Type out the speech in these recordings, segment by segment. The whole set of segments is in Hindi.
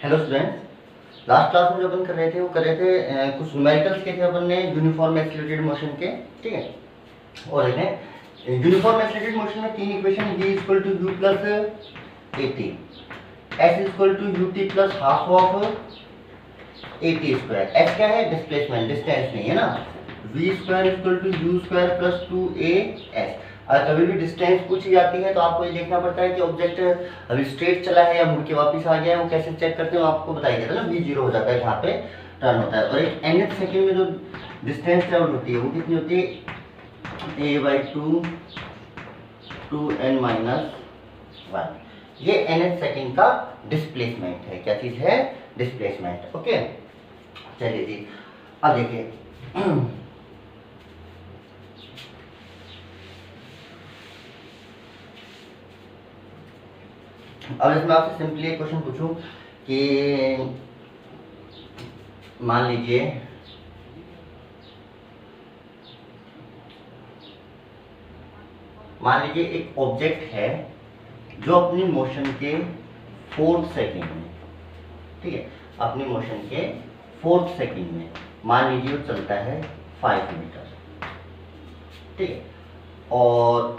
हेलो स्टूडेंट्स, लास्ट क्लास में जो अपन कर रहे थे वो कर रहे थे कुछ न्यूमेरिकल्स के थे अपन ने यूनिफॉर्म एक्सीलरेटेड मोशन के। ठीक है, और देखें यूनिफॉर्म एक्सीलरेटेड मोशन में तीन equation v equal to u plus at, s equal to ut plus half of at square. s क्या है? डिस्प्लेसमेंट, डिस्टेंस नहीं है ना। v square equal to u square plus 2as। अगर कभी भी डिस्टेंस पूछी जाती है तो आपको ये देखना पड़ता है कि ऑब्जेक्ट अभी स्ट्रेट चला है या मुड़ के वापस आ गया है। वो कैसे चेक करते हैं आपको बताया गया था ना, v जीरो हो जाता है जहाँ पे टर्न होता है। और एक nth सेकंड में जो डिस्टेंस ट्रेवल होती है वो कितनी होती है? a/2 2n - 1। ये nth सेकंड का डिस्प्लेसमेंट है। क्या चीज है? डिस्प्लेसमेंट। ओके, चलिए जी, अब देखिए अब इसमें आपसे सिंपली एक क्वेश्चन पूछूं कि मान लीजिए एक ऑब्जेक्ट है जो अपनी मोशन के 4th सेकंड में, ठीक है, अपनी मोशन के 4th सेकंड में मान लीजिए वो चलता है 5 मीटर, ठीक है, और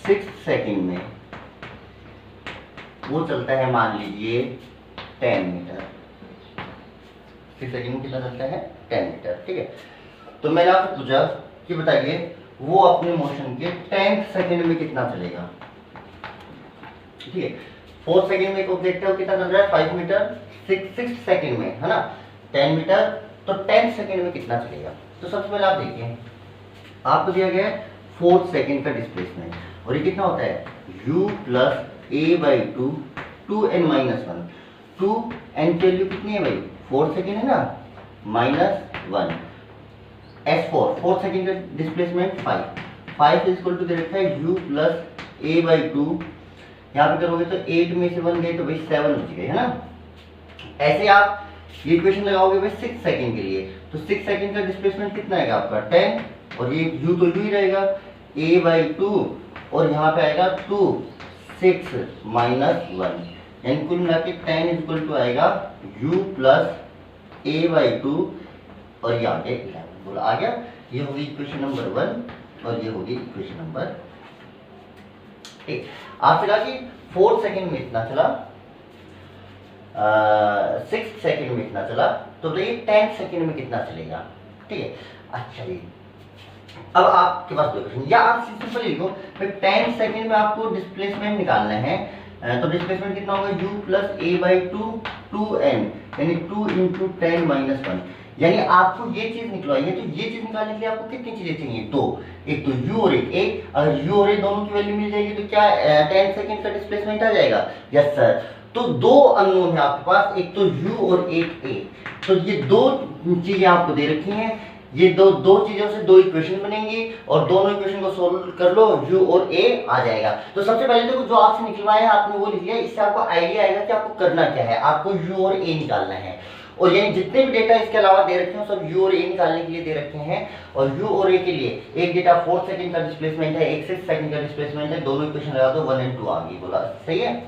6th सेकंड में वो चलता है मान लीजिए 10 मीटर। 6 सेकंड में कितना चलता है? 10 मीटर। ठीक है, तो मैंने आपसे पूछा कि बताइए वो अपने मोशन के 10th सेकंड में कितना चलेगा। ठीक है, 4th सेकंड में एक ऑब्जेक्ट है वो कितना चल रहा है? 5 मीटर। 6th सेकंड में है ना 10 मीटर, तो 10th सेकंड में कितना चलेगा? तो सबसे पहले आप देखिए, आपको दिया गया है 4th सेकंड का डिस्प्लेसमेंट, और ये कितना होता है? u plus a/2 2n - 1। 2n की वैल्यू कितनी है भाई? 4 सेकंड है ना, -1 s4 4 सेकंड का डिस्प्लेसमेंट 5 इज इक्वल टू दे रखा है u प्लस a/2। यहाँ पे करोगे तो 8 में से 1 गए तो भाई 7 बच गए, है ना। ऐसे आप ये इक्वेशन लगाओगे भाई 6 सेकंड के लिए, तो 6 सेकंड का डिस्प्लेसमेंट कितना आएगा आपका? 10, और ये u तो u ही रहेगा, a/2, और यहाँ पे आएगा 2 6 - 1, यानी कुल मिला के 10 इज इक्वल टू आएगा u प्लस a/2, और ये आ गया 11। बोला आ गया। ये होगी इक्वेशन नंबर 1 और ये होगी इक्वेशन नंबर 8। आपसे कहा कि 4 सेकंड में इतना चला, 6 सेकंड में इतना चला, तो बताइए 10 सेकंड में कितना चलेगा। ठीक है, अच्छा जी, अब आपके पास दो क्वेश्चन, या आप सिंपल लिखो भाई 10 सेकंड में आपको डिस्प्लेसमेंट निकालना है, तो डिस्प्लेसमेंट कितना होगा? u प्लस a/2 2n, यानी 2 × 10 - 1, यानी आपको ये चीज निकलवाई है। तो ये चीज निकालने के लिए आपको कितनी चीजें चाहिए? दो, एक तो u और एक a। अगर u और a दोनों की वैल्यू मिल जाएगी तो क्या 10 सेकंड का डिस्प्लेसमेंट आ जाएगा? Yes sir. तो दो अननोन है आपके पास, एक तो u और एक a। तो ये दो चीजें आपको दे रखी हैं, ये दो चीजों से दो इक्वेशन बनेंगी, और दोनों इक्वेशन को सोल्व कर लो, u और a आ जाएगा। तो सबसे पहले देखो, जो आपसे निकलवाया है आपने वो लिख लिया। इससे आपको आइडिया आएगा कि आपको करना क्या है। आपको u और a निकालना है, और यानी जितने भी डेटा इसके अलावा दे रखे हैं सब u और a निकालने के लिए दे रखे हैं। और u और a के लिए एक डेटा 4 सेकंड का डिस्प्लेसमेंट है, एक 6 सेकंड का डिस्प्लेसमेंट है, दोनों इक्वेशन लगा दो, 1 और 2 आ गई। बोला सही है।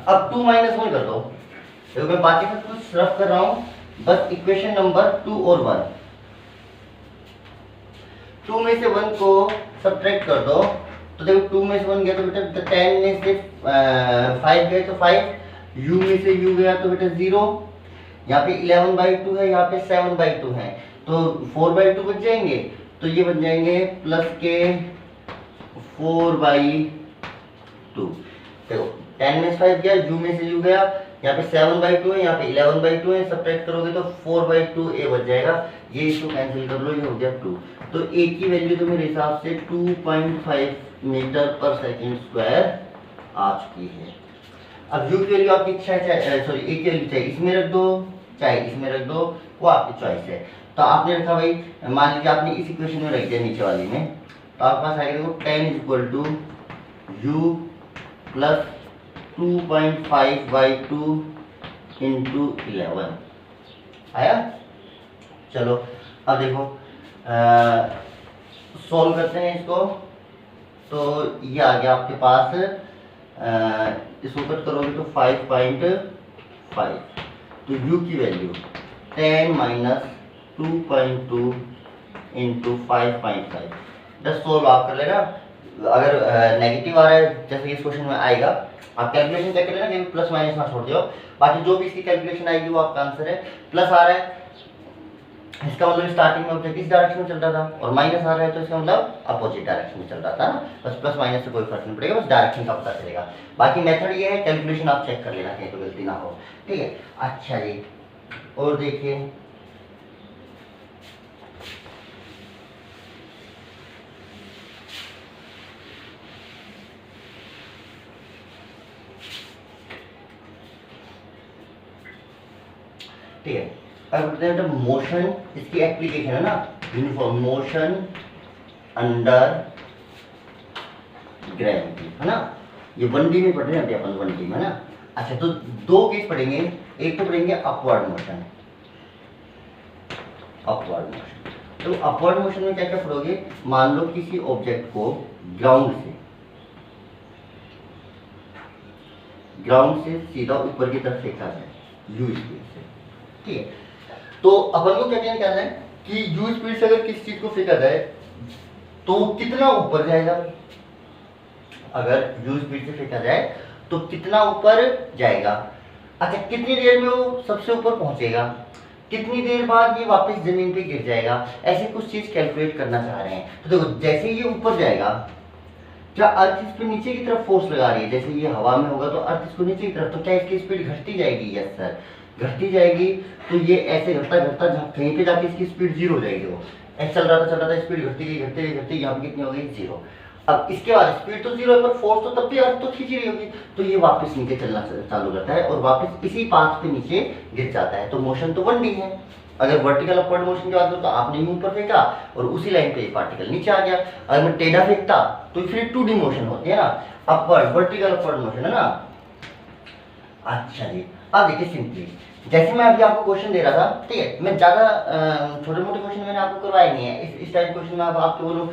अब 2 - 1 कर दो, देखो मैं बाकी सब कुछ रफ कर रहा हूं, बस इक्वेशन नंबर 2 और 1। 2 में से 1 को सब्ट्रैक्ट कर दो, तो देखो 2 में से 1 गया तो बेटा 10 में से 5 गए तो 5, u में से u गया तो बेटा 0, यहाँ पे 11/2 है, यहाँ पे 7/2 है, तो 4/2 बच जाएंगे। तो ये बन जाएंगे प्लस के 4/2। देखो 10 में से 5 गया, u में से u गया, यहाँ पे 7/2 है, यहाँ पे 11/2 है, सब्ट्रैक्ट करोगे तो 4/2 a बच जाएगा। ये इसको कैंसिल कर लो, ये हो गया 2। तो a की वैल्यू तो मेरे हिसाब से 2.5 मीटर पर सेकंड स्क्वायर आ चुकी है। अब u की वैल्यू आपकी इच्छा है, सॉरी a की वैल्यू चाहे इसमें रख दो चाहे इसमें रख दो, वो आपकी चॉइस है। तो आपने रखा भाई, मान लीजिए आपने इस इक्वेशन में रख दिया नीचे वाली में, तो आपके पास आएगा देखो 10 is equal to u plus 2.5/2 into 11 आया। चलो अब देखो सॉल्व करते हैं इसको। तो ये आ गया आपके पास, इसको कट करोगे तो 5.5, तो u की वैल्यू 10 माइनस 2.2 इंटू 5.5। बस सोल्व आप कर लेना। अगर नेगेटिव आ रहा है जैसे इस क्वेश्चन में आएगा, आप कैलकुलेशन चेक कर लेना कि प्लस माइनस ना छोड़ दियो। बाकी जो भी इसकी कैलकुलेशन आएगी वो आपका आंसर है। प्लस आ रहा है इसका मतलब स्टार्टिंग में ऑब्जेक्ट इस डायरेक्शन में चल रहा था, और माइनस आ रहा है तो इसका मतलब अपोजिट डायरेक्शन में चल रहा था ना। बस प्लस माइनस से कोई फर्क नहीं पड़ेगा, बस डायरेक्शन का पता चलेगा। बाकी मेथड ये है, कैलकुलेशन आप चेक कर लेना कहीं तो गलती ना हो, ठीक है। अच्छा जी, और देखिए ठीक है। अब बोलते हैं मोशन, इसकी एप्लीकेशन है ना, यूनिफॉर्म मोशन अंडर ग्रेविटी, है ना। ये 1D में पढ़ रहे हैं अपन 1D में ना। अच्छा, तो दो केस पढ़ेंगे, एक तो पढ़ेंगे अपवर्ड मोशन। अपवर्ड मोशन, तो अपवर्ड मोशन में क्या क्या पढ़ोगे? मान लो किसी ऑब्जेक्ट को ग्राउंड से सीधा ऊपर की तरफ फेंका जाए u स्पीड से, ठीक है। तो अपन को क्या निकालना है कि u स्पीड से अगर किसी चीज को फेंका जाए तो कितना ऊपर जाएगा। अगर u स्पीड से फेंका जाए तो कितना ऊपर जाएगा। अच्छा, कितनी देर में वो सबसे ऊपर पहुंचेगा, कितनी देर बाद ये वापस जमीन पे गिर जाएगा, ऐसे कुछ चीज कैलकुलेट करना चाह रहे हैं। तो देखो, जैसे ये ऊपर जाएगा, क्या अर्थ इस पे नीचे की तरफ फोर्स लगा रही है, जैसे ये हवा में होगा तो अर्थ इसको नीचे की तरफ, तो क्या इसकी स्पीड घटती जाएगी? यस सर, घटती जाएगी। तो ये ऐसे घटता घटता कहीं पे जाके इसकी स्पीड जीरो हो जाएगी। वो ऐसे चल रहा था, स्पीड घटती गई, यहाँ पे कितनी हो गई? जीरो। अब इसके बाद स्पीड तो जीरो है पर फोर्स तो तब भी अर्थ तो खींच रही होगी, तो ये वापस नीचे चलना चालू करता है और वापस इसी पाथ पे नीचे गिर जाता है। तो मोशन तो 1D है। अगर वर्टिकल अपवर्ड मोशन की बात करूं तो आपने यूं ऊपर फेंका और उसी लाइन पे पार्टिकल नीचे आ गया। अगर मैं टेढ़ा फेंकता तो फिर 2D मोशन होती है ना, अपवर्ड वर्टिकल अपवर्ड मोशन है ना। अच्छा जी, अब देखिए सिंपली, जैसे मैं अभी आपको क्वेश्चन दे रहा था, ठीक है, मैं ज्यादा छोटे मोटे क्वेश्चन मैंने आपको करवाए नहीं है। इस टाइप क्वेश्चन में आपको बोलूं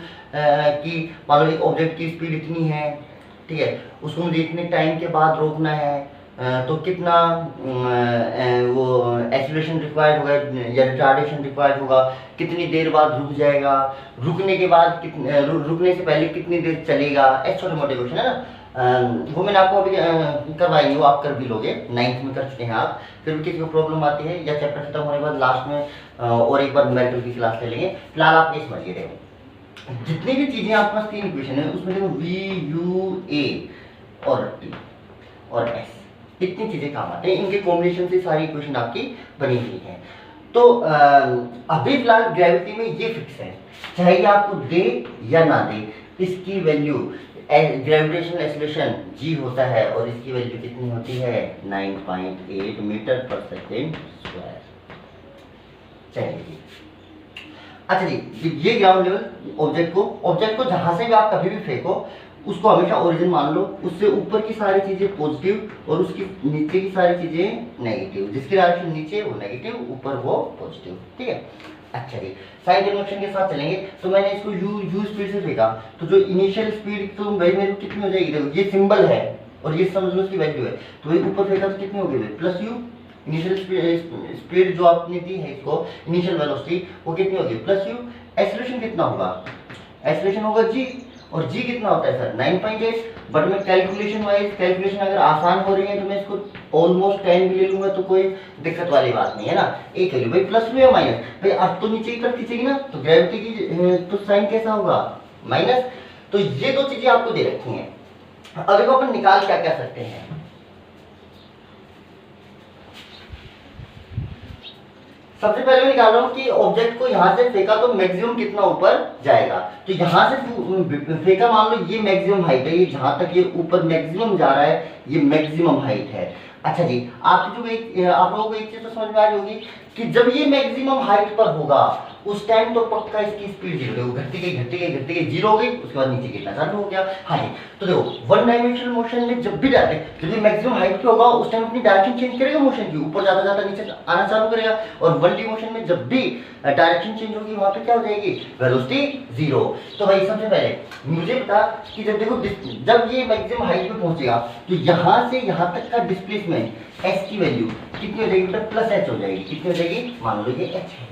कि मान लो एक ऑब्जेक्ट की स्पीड इतनी है, ठीक है, उसको मुझे इतने टाइम के बाद रोकना है, तो कितना वो एक्सीलरेशन रिक्वायर्ड होगा या रिटार्डेशन रिक्वायर्ड होगा, कितनी देर बाद रुक जाएगा, रुकने के बाद रुकने से पहले कितनी देर चलेगा, ऐसे छोटे मोटे क्वेश्चन है ना। वो मैंने आपको अभी करवाई, वो आप कर भी लोगे, 9th में कर चुके हैं आप। फिर भी किसी को प्रॉब्लम आती है या चैप्टर खत्म होने के बाद लास्ट में और एक बार न्यूमेरिकल की क्लास ले लेंगे। फिलहाल आप ये समझिए, देखो जितनी भी चीजें आपके पास 3 इक्वेशन है उसमें देखो V U A और T और S, इतनी चीजें काम आते हैं, इनके कॉम्बिनेशन से सारी इक्वेशन आपकी बनी हुई है। तो अभी फिलहाल ग्रेविटी में ये फिक्स है, चाहे ये आपको दे या ना दे, इसकी वैल्यू ग्रेविटेशनल एक्सीलरेशन g होता है और इसकी वैल्यू कितनी होती है? 9.8 मीटर पर सेकेंड स्क्वायर। चलिए जी, अच्छा जी, ये ग्राउंड लेवल ऑब्जेक्ट को जहां से भी आप कभी भी फेंको उसको हमेशा ओरिजिन मान लो। उससे ऊपर की सारी चीजें पॉजिटिव और उसकी नीचे की सारी चीजें नेगेटिव। जिसकी डायरेक्शन नीचे वो नेगेटिव, ऊपर वो पॉजिटिव, ठीक है। अच्छा जी, साइन कन्वेंशन के साथ चलेंगे। तो मैंने इसको u स्पीड से फेंका, तो जो इनिशियल स्पीड तो भाई मेरी कितनी हो जाएगी? देखो ये सिंबल है और ये समझ लो इसकी वैल्यू है, तो वही ऊपर फेंका तो कितनी होगी? Plus u। इनिशियल स्पीड जो आपने दी है इसको, इनिशियल वेलोसिटी, वो कितनी होगी? Plus u। एक्सीलरेशन कितना होगा? एक्सीलरेशन होगा g, और g कितना होता है सर? 9.8। बट मैं कैलकुलेशन अगर आसान हो रही है तो मैं इसको ऑलमोस्ट 10 भी ले लूंगा तो कोई दिक्कत वाली बात नहीं है ना। एक है भाई, प्लस या माइनस, भाई अब तो नीचे की तरफ खींचेगी ना, तो ग्रेविटी की तो साइन कैसा होगा? माइनस। तो ये दो चीजें आपको दे रखी हैं। अब देखो अपन निकाल क्या क्या सकते हैं। सबसे पहले निकाल रहा हूं कि ऑब्जेक्ट को यहां से फेंका तो मैक्सिमम कितना ऊपर जाएगा। तो यहां से फेंका, मान लो ये मैक्सिमम हाइट है, ये जहां तक ये ऊपर मैक्सिमम जा रहा है ये मैक्सिमम हाइट है। अच्छा जी, आप लोगों को एक चीज तो समझ में आ रही होगी कि जब ये मैक्सिमम हाइट पर होगा उस टाइम तो पक्का इसकी स्पीड जीरो होगी, घटती गई जीरो हो गई, उसके बाद नीचे गिरना चालू हो गया। हाँ जी, तो देखो वन डायमेंशनल मोशन में जब भी डायरेक्ट जब मैक्सिमम हाइट पे होगा उस टाइम अपनी डायरेक्शन चेंज करेगा मोशन की, ऊपर जाता जाता नीचे आना चालू करेगा। और वन डी मोशन में जब भी डायरेक्शन चेंज होगी वहां पे क्या हो जाएगी, वेलोसिटी जीरो। तो भाई सबसे पहले मुझे बता कि जब देखो जब ये मैक्सिमम हाइट पे पहुंचेगा तो यहाँ से यहाँ तक का डिस्प्लेसमेंट एस की वैल्यू कितनी हो जाएगी, प्लस एच हो जाएगी। कितनी हो जाएगी, मान लो ये एच है,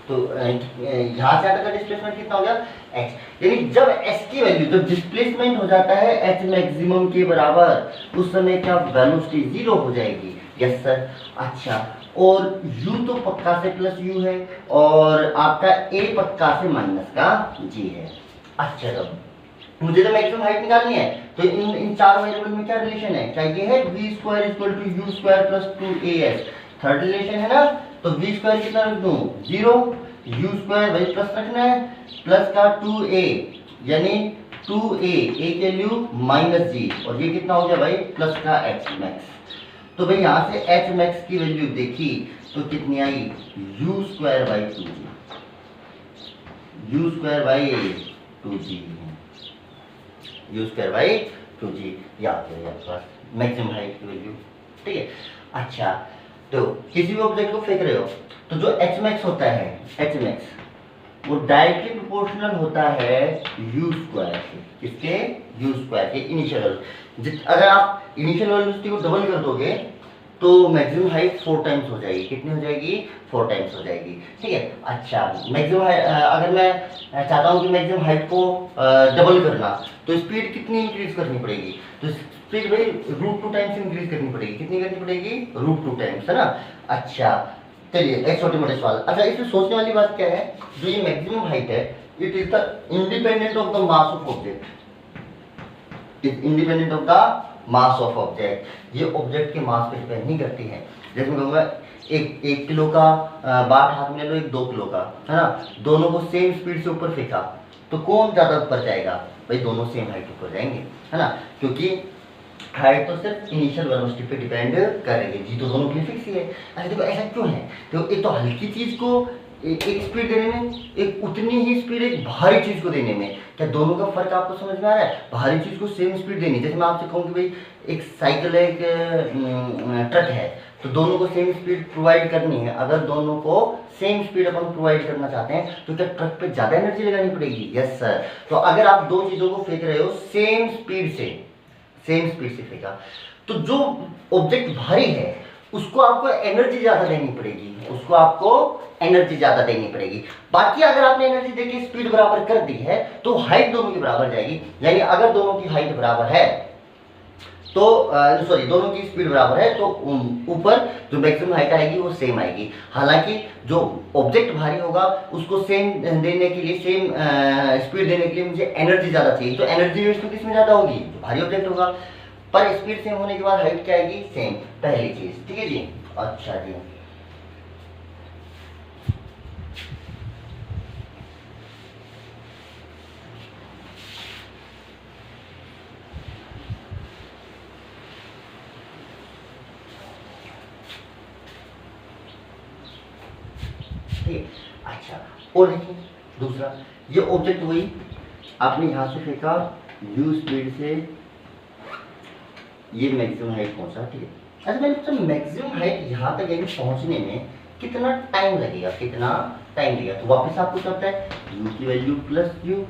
तो यहाँ से का डिस्प्लेसमेंट कितना हो गया, एच। यानी जब एस की वैल्यू जब डिस्प्लेसमेंट हो जाता है एच मैक्सिमम के बराबर उस समय क्या वेलोसिटी जीरो हो जाएगी। Yes sir. अच्छा, और u तो पक्का से प्लस u है और आपका a पक्का से माइनस का g है। अच्छा, तब मुझे तो मैक्सिमम हाइट निकालनी है, तो इन चार वेरिएबल में क्या रिलेशन है, क्या ये है v square equal to u square plus 2as, third relation है ना। तो v स्क्वायर कितना रख दूं, जीरो, u स्क्वायर वही प्लस रखना है, प्लस का 2a यानी 2a, a के वैल्यू माइनस g, और ये कितना हो गया भाई, प्लस का h मैक्स। तो भाई यहाँ से h मैक्स की वैल्यू देखी तो कितनी आई, u square by 2g, u square by 2g, u square by 2g, याद है आपके पास मैक्सिमम हाइट की वैल्यू। ठीक है। अच्छा, तो किसी भी ऑब्जेक्ट को फेंक रहे हो तो जो h मैक्स होता है, h मैक्स वो डायरेक्टली प्रोपोर्शनल होता है u स्क्वायर से, किसके, u स्क्वायर के इनिशियल। अगर आप इनिशियल वेलोसिटी को डबल कर दोगे तो मैक्सिमम हाइट 4 टाइम्स हो जाएगी। कितनी हो जाएगी, 4 टाइम्स हो जाएगी। ठीक है। अच्छा, मैक्सिमम अगर मैं चाहता हूँ कि मैक्सिमम हाइट को डबल करना तो स्पीड कितनी इंक्रीज करनी पड़ेगी, तो स्पीड भाई √2 टाइम्स इंक्रीज करनी पड़ेगी। कितनी करनी पड़ेगी, √2 टाइम्स, है ना। अच्छा, चलिए एक छोटे मोटे सवाल। अच्छा, इसमें सोचने वाली बात क्या है, जो ये मैक्सिमम हाइट है it is the independent of the mass of object, is independent of the mass of object. ये ऑब्जेक्ट के मास पे डिपेंड नहीं करती है। जैसे मैं कहूँगा एक किलो का बाट हाथ में ले लो, एक 2 किलो का, है ना, दोनों को सेम स्पीड से ऊपर फेंका तो कौन ज़्यादा ऊपर जाएगा, भाई दोनों सेम हाइट ऊपर जाएंगे, है ना, क्योंकि हाइट तो सिर्फ इनिशियल वेलोसिटी पे डिपेंड करेगी, जी तो दोनों के लिए फिक्स ही है। अच्छा देखो ऐसा क्यों है, तो एक तो हल्की चीज़ को एक स्पीड देने में, एक उतनी ही स्पीड एक भारी चीज को देने में, क्या दोनों का फर्क आपको समझ में आ रहा है। भारी चीज को सेम स्पीड देनी, जैसे मैं आपसे कहूँ कि भाई एक साइकिल है, एक ट्रक है, तो दोनों को सेम स्पीड प्रोवाइड करनी है। अगर दोनों को सेम स्पीड अपन प्रोवाइड करना चाहते हैं तो क्या ट्रक पे ज्यादा एनर्जी लगानी पड़ेगी। Yes sir. तो अगर आप दो चीजों को फेंक रहे हो सेम स्पीड से फेंका, तो जो ऑब्जेक्ट भारी है उसको आपको एनर्जी ज्यादा देनी पड़ेगी, बाकी अगर आपने एनर्जी देके स्पीड बराबर कर दी है तो हाइट दोनों की बराबर जाएगी। यानी अगर दोनों की हाइट बराबर है तो दोनों की स्पीड बराबर है तो ऊपर जो मैक्सिमम हाइट आएगी वो सेम आएगी। हालांकि जो ऑब्जेक्ट भारी होगा उसको सेम देने के लिए, सेम स्पीड देने के लिए मुझे एनर्जी ज्यादा चाहिए, तो एनर्जी वेस्ट तो किसमें ज्यादा होगी, जो भारी ऑब्जेक्ट होगा। पर स्पीड सेम होने के बाद हाइट क्या आएगी, सेम, पहली चीज। ठीक है जी। अच्छा जी, अच्छा, और देखिए दूसरा, ये ऑब्जेक्ट वही आपने यहां से फेंका u स्पीड से, ये मैक्सिमम हाइट पहुंचा। ठीक है। अच्छा, मैंने पूछा मैक्सिमम हाइट यहाँ तक यानी पहुंचने में कितना टाइम लगेगा, तो वापस आपको क्या होता है, u की वैल्यू प्लस u,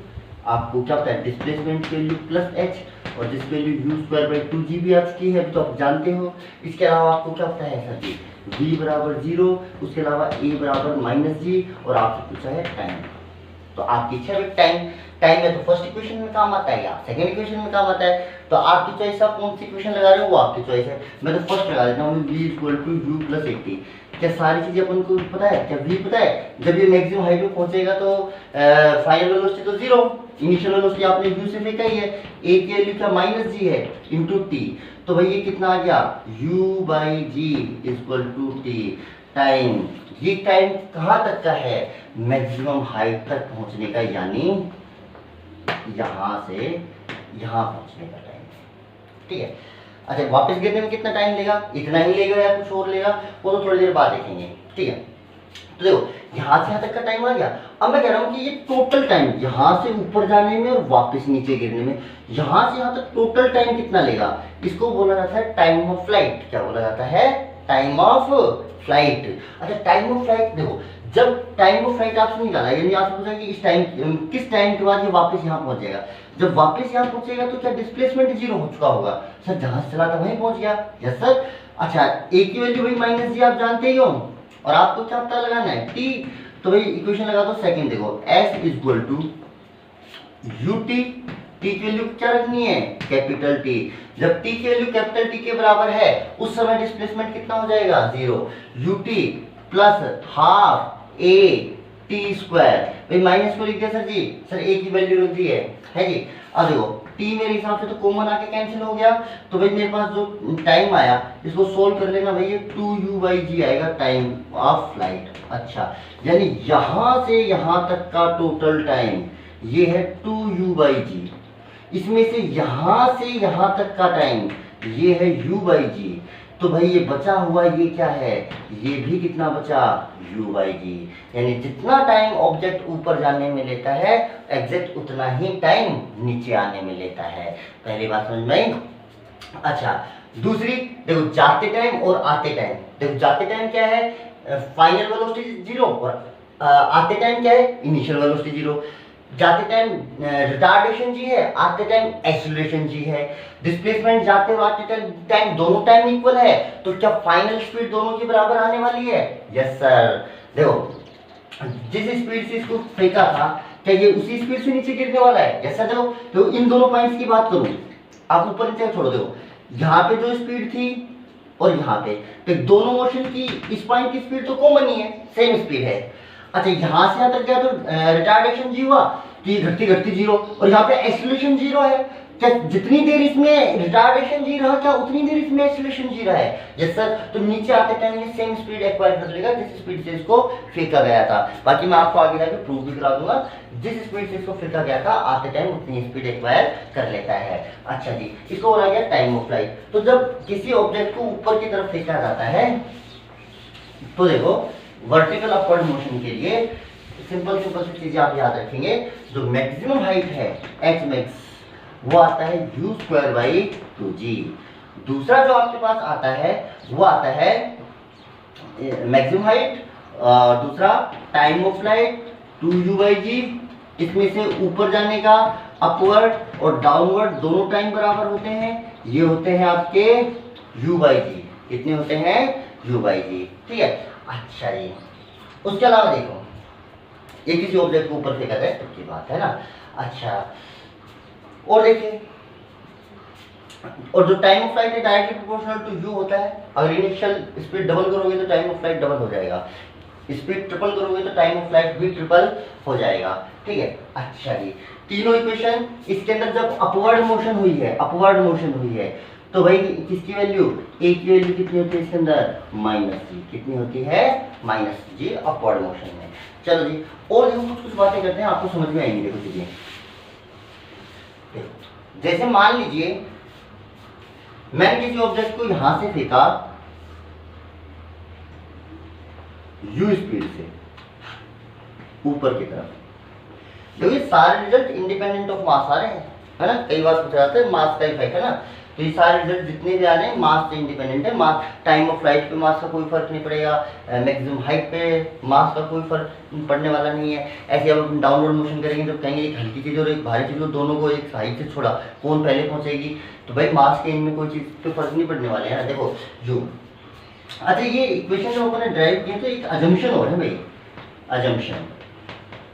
आपको क्या होता है डिस्प्लेसमेंट की वैल्यू प्लस h, और जिस value u square by 2g भी आपकी है तो आप जानते हो। इसके अलावा आपको क्या होता है सर जी, v बराबर 0, उसके अलावा a बराबर माइनस जी, और आपसे पूछा है टाइम। तो आपकी इच्छा है टाइम है तो फर्स्ट इक्वेशन में काम आता है या सेकंड इक्वेशन में काम आता है, तो आपकी चॉइस, आप कौन सी इक्वेशन लगा रहे हो वो आपकी चॉइस है। मैं तो फर्स्ट लगा देता हूँ, v equal to u plus 80। क्या सारी चीजें अपन को पता है, क्या v पता है, जब ये मैक्सिमम हाइट में पहुंचेगा तो फाइनल वेलोसिटी तो 0, इनिशियल वेलोसिटी आपने u से फेंका ही है, a की वैल्यू क्या माइनस g है इंटू t, तो भाई ये कितना आ गया u by g equal to t time. ये टाइम कहाँ तक का है, मैक्सिमम हाइट तक पहुंचने का, यानी यहां से यहां पहुंचने का टाइम। ठीक है। अच्छा, वापस गिरने में कितना टाइम लेगा, इतना ही लेगा या कुछ और लेगा, वो तो थोड़ी देर बाद देखेंगे। ठीक है। तो देखो यहाँ से यहाँ तक का टाइम आ गया। अब मैं कह रहा हूँ कि ये टोटल टाइम यहाँ से ऊपर जाने में और वापस नीचे गिरने में, यहाँ से यहाँ तक टोटल टाइम कितना लेगा, इसको बोला जाता है टाइम ऑफ फ्लाइट। क्या बोला जाता है? Time of flight. अच्छा टाइम ऑफ फ्लाइट देखो, जब टाइम ऑफ फ्लाइट आपसे निकाला, यानी आपसे पूछा कि इस टाइम किस टाइम के बाद ये वापस यहाँ पहुंच जाएगा। जब वापस यहाँ पहुंचेगा तो क्या डिस्प्लेसमेंट जीरो हो चुका होगा? सर जहां से चला था वहीं पहुंच गया। Yes sir. अच्छा ए की वैल्यू भाई माइनस जी आप जानते ही हो, और आपको क्या पता लगाना है? टी। तो भाई इक्वेशन लगा दो सेकंड, देखो s equal to u t. T की वैल्यू क्या रखनी है? Capital t. जब टी की वैल्यू कैपिटल टी के बराबर है उस समय डिस्प्लेसमेंट कितना हो जाएगा? Zero. U t plus half a t square. भाई माइनस को लिख दिया सर जी, सर ए की वैल्यू रख दी है जी। अब देखो टी मेरे हिसाब से तो कॉमन आके कैंसिल हो गया, तो भाई मेरे पास जो टाइम आया इसको सोल्व कर लेना भाई, ये 2u/g आएगा टाइम ऑफ फ्लाइट। अच्छा यानी यहां से यहां तक का टोटल टाइम ये है 2u/g, इसमें से यहां से यहां तक का टाइम ये है u/g। तो भाई ये बचा हुआ ये क्या है? ये भी कितना बचा? u/g। यानी जितना टाइम ऑब्जेक्ट ऊपर जाने में लेता है एग्जैक्ट उतना ही टाइम नीचे आने में लेता है। पहली बात समझ में आई? अच्छा दूसरी देखो, जाते टाइम और आते टाइम। देखो जाते टाइम क्या है? फाइनल वेलोसिटी जीरो, और आते टाइम क्या है? Initial velocity zero. जाते टाइम रिटार्डेशन जी है, आते टाइम एक्सीलरेशन जी है। डिस्प्लेसमेंट जाते और आते टाइम दोनों टाइम इक्वल है, तो क्या फाइनल स्पीड दोनों के बराबर आने वाली है? Yes sir. देखो जिस स्पीड से इसको फेंका था क्या ये उसी स्पीड से नीचे गिरने वाला है? Yes sir. देखो तो इन दोनों पॉइंट्स की बात करूं, आप ऊपर नीचे छोड़ दो, यहाँ पे जो स्पीड थी और यहाँ पे, तो दोनों मोशन की इस पॉइंट की स्पीड तो कॉमन ही है, सेम स्पीड है। अच्छा यहाँ से यहाँ तक गया तो रिटार्डेशन जी हुआ, तो ये घटती घटती जीरो, और यहाँ पे एक्सीलरेशन जीरो है। क्या जितनी देर इसमें रिटार्डेशन जी रहा क्या उतनी देर इसमें एक्सीलरेशन जी रहा है? Yes sir. तो नीचे आते टाइम ये सेम स्पीड एक्वायर कर लेगा जिस स्पीड से इसको फेंका गया था। बाकी मैं आपको आगे जाके प्रूव भी करा दूंगा, जिस स्पीड से इसको फेंका गया था आते टाइम उतनी स्पीड एक्वायर कर लेता है। अच्छा जी, इसको बोला गया टाइम ऑफ फ्लाइट। तो जब किसी ऑब्जेक्ट को ऊपर की तरफ फेंका जाता है तो देखो वर्टिकल अपवर्ड मोशन के लिए सिंपल सी चीजें आप याद रखेंगे। जो मैक्सिमम हाइट है एच मैक्स वो आता है u²/2g। दूसरा जो आपके पास आता है वो आता है मैक्सिमम हाइट, दूसरा टाइम ऑफ फ्लाइट 2u/g। इसमें से ऊपर जाने का अपवर्ड और डाउनवर्ड दोनों टाइम बराबर होते हैं, ये होते हैं आपके u/g। कितने होते हैं? u/g। ठीक है। अच्छा जी, उसके अलावा देखो ये किसी ऑब्जेक्ट को ऊपर फेंका जाए तब की बात है ना। अच्छा और देखिए, और जो टाइम ऑफ फ्लाइट है डायरेक्टली प्रोपोर्शनल टू यू होता है। अगर इनिशियल स्पीड डबल करोगे तो टाइम ऑफ फ्लाइट डबल हो जाएगा, स्पीड ट्रिपल करोगे तो टाइम ऑफ फ्लाइट भी ट्रिपल हो जाएगा। ठीक है। अच्छा जी, तीनों इक्वेशन इसके अंदर जब अपवर्ड मोशन हुई है, अपवर्ड मोशन हुई है, तो भाई किसकी वैल्यू? ए की वैल्यू कितनी होती है इसके अंदर? -g। कितनी होती है? -g अपवर्ड मोशन में। चलो जी, और देखो कुछ बातें करते हैं, आपको समझ में आएंगी। देखो चीजें, जैसे मान लीजिए मैंने किसी ऑब्जेक्ट को यहां से फेंका u स्पीड से ऊपर की तरफ, देखो ये सारे रिजल्ट इंडिपेंडेंट ऑफ मास आ रहे हैं, है ना। कई बार पूछा जाता है मास का इफेक्ट, है ना। तो ये सारे रिजल्ट जितने भी आ रहे हैं मास से इंडिपेंडेंट है। मास टाइम ऑफ फ्लाइट पे मास का कोई फर्क नहीं पड़ेगा, मैक्सिमम हाइट पे मास का कोई फर्क पड़ने वाला नहीं है। ऐसे अब डाउनवर्ड मोशन करेंगे तो कहेंगे एक हल्की चीज़ और एक भारी चीज़, दोनों को एक हाइट से छोड़ा कौन पहले पहुंचेगी? तो भाई मास के इनमें कोई चीज़ पे फर्क नहीं पड़ने वाले है। देखो यू। अच्छा ये इक्वेशन जो अपन ने ड्राइव किए तो एक अजम्पशन हो रहा है भाई,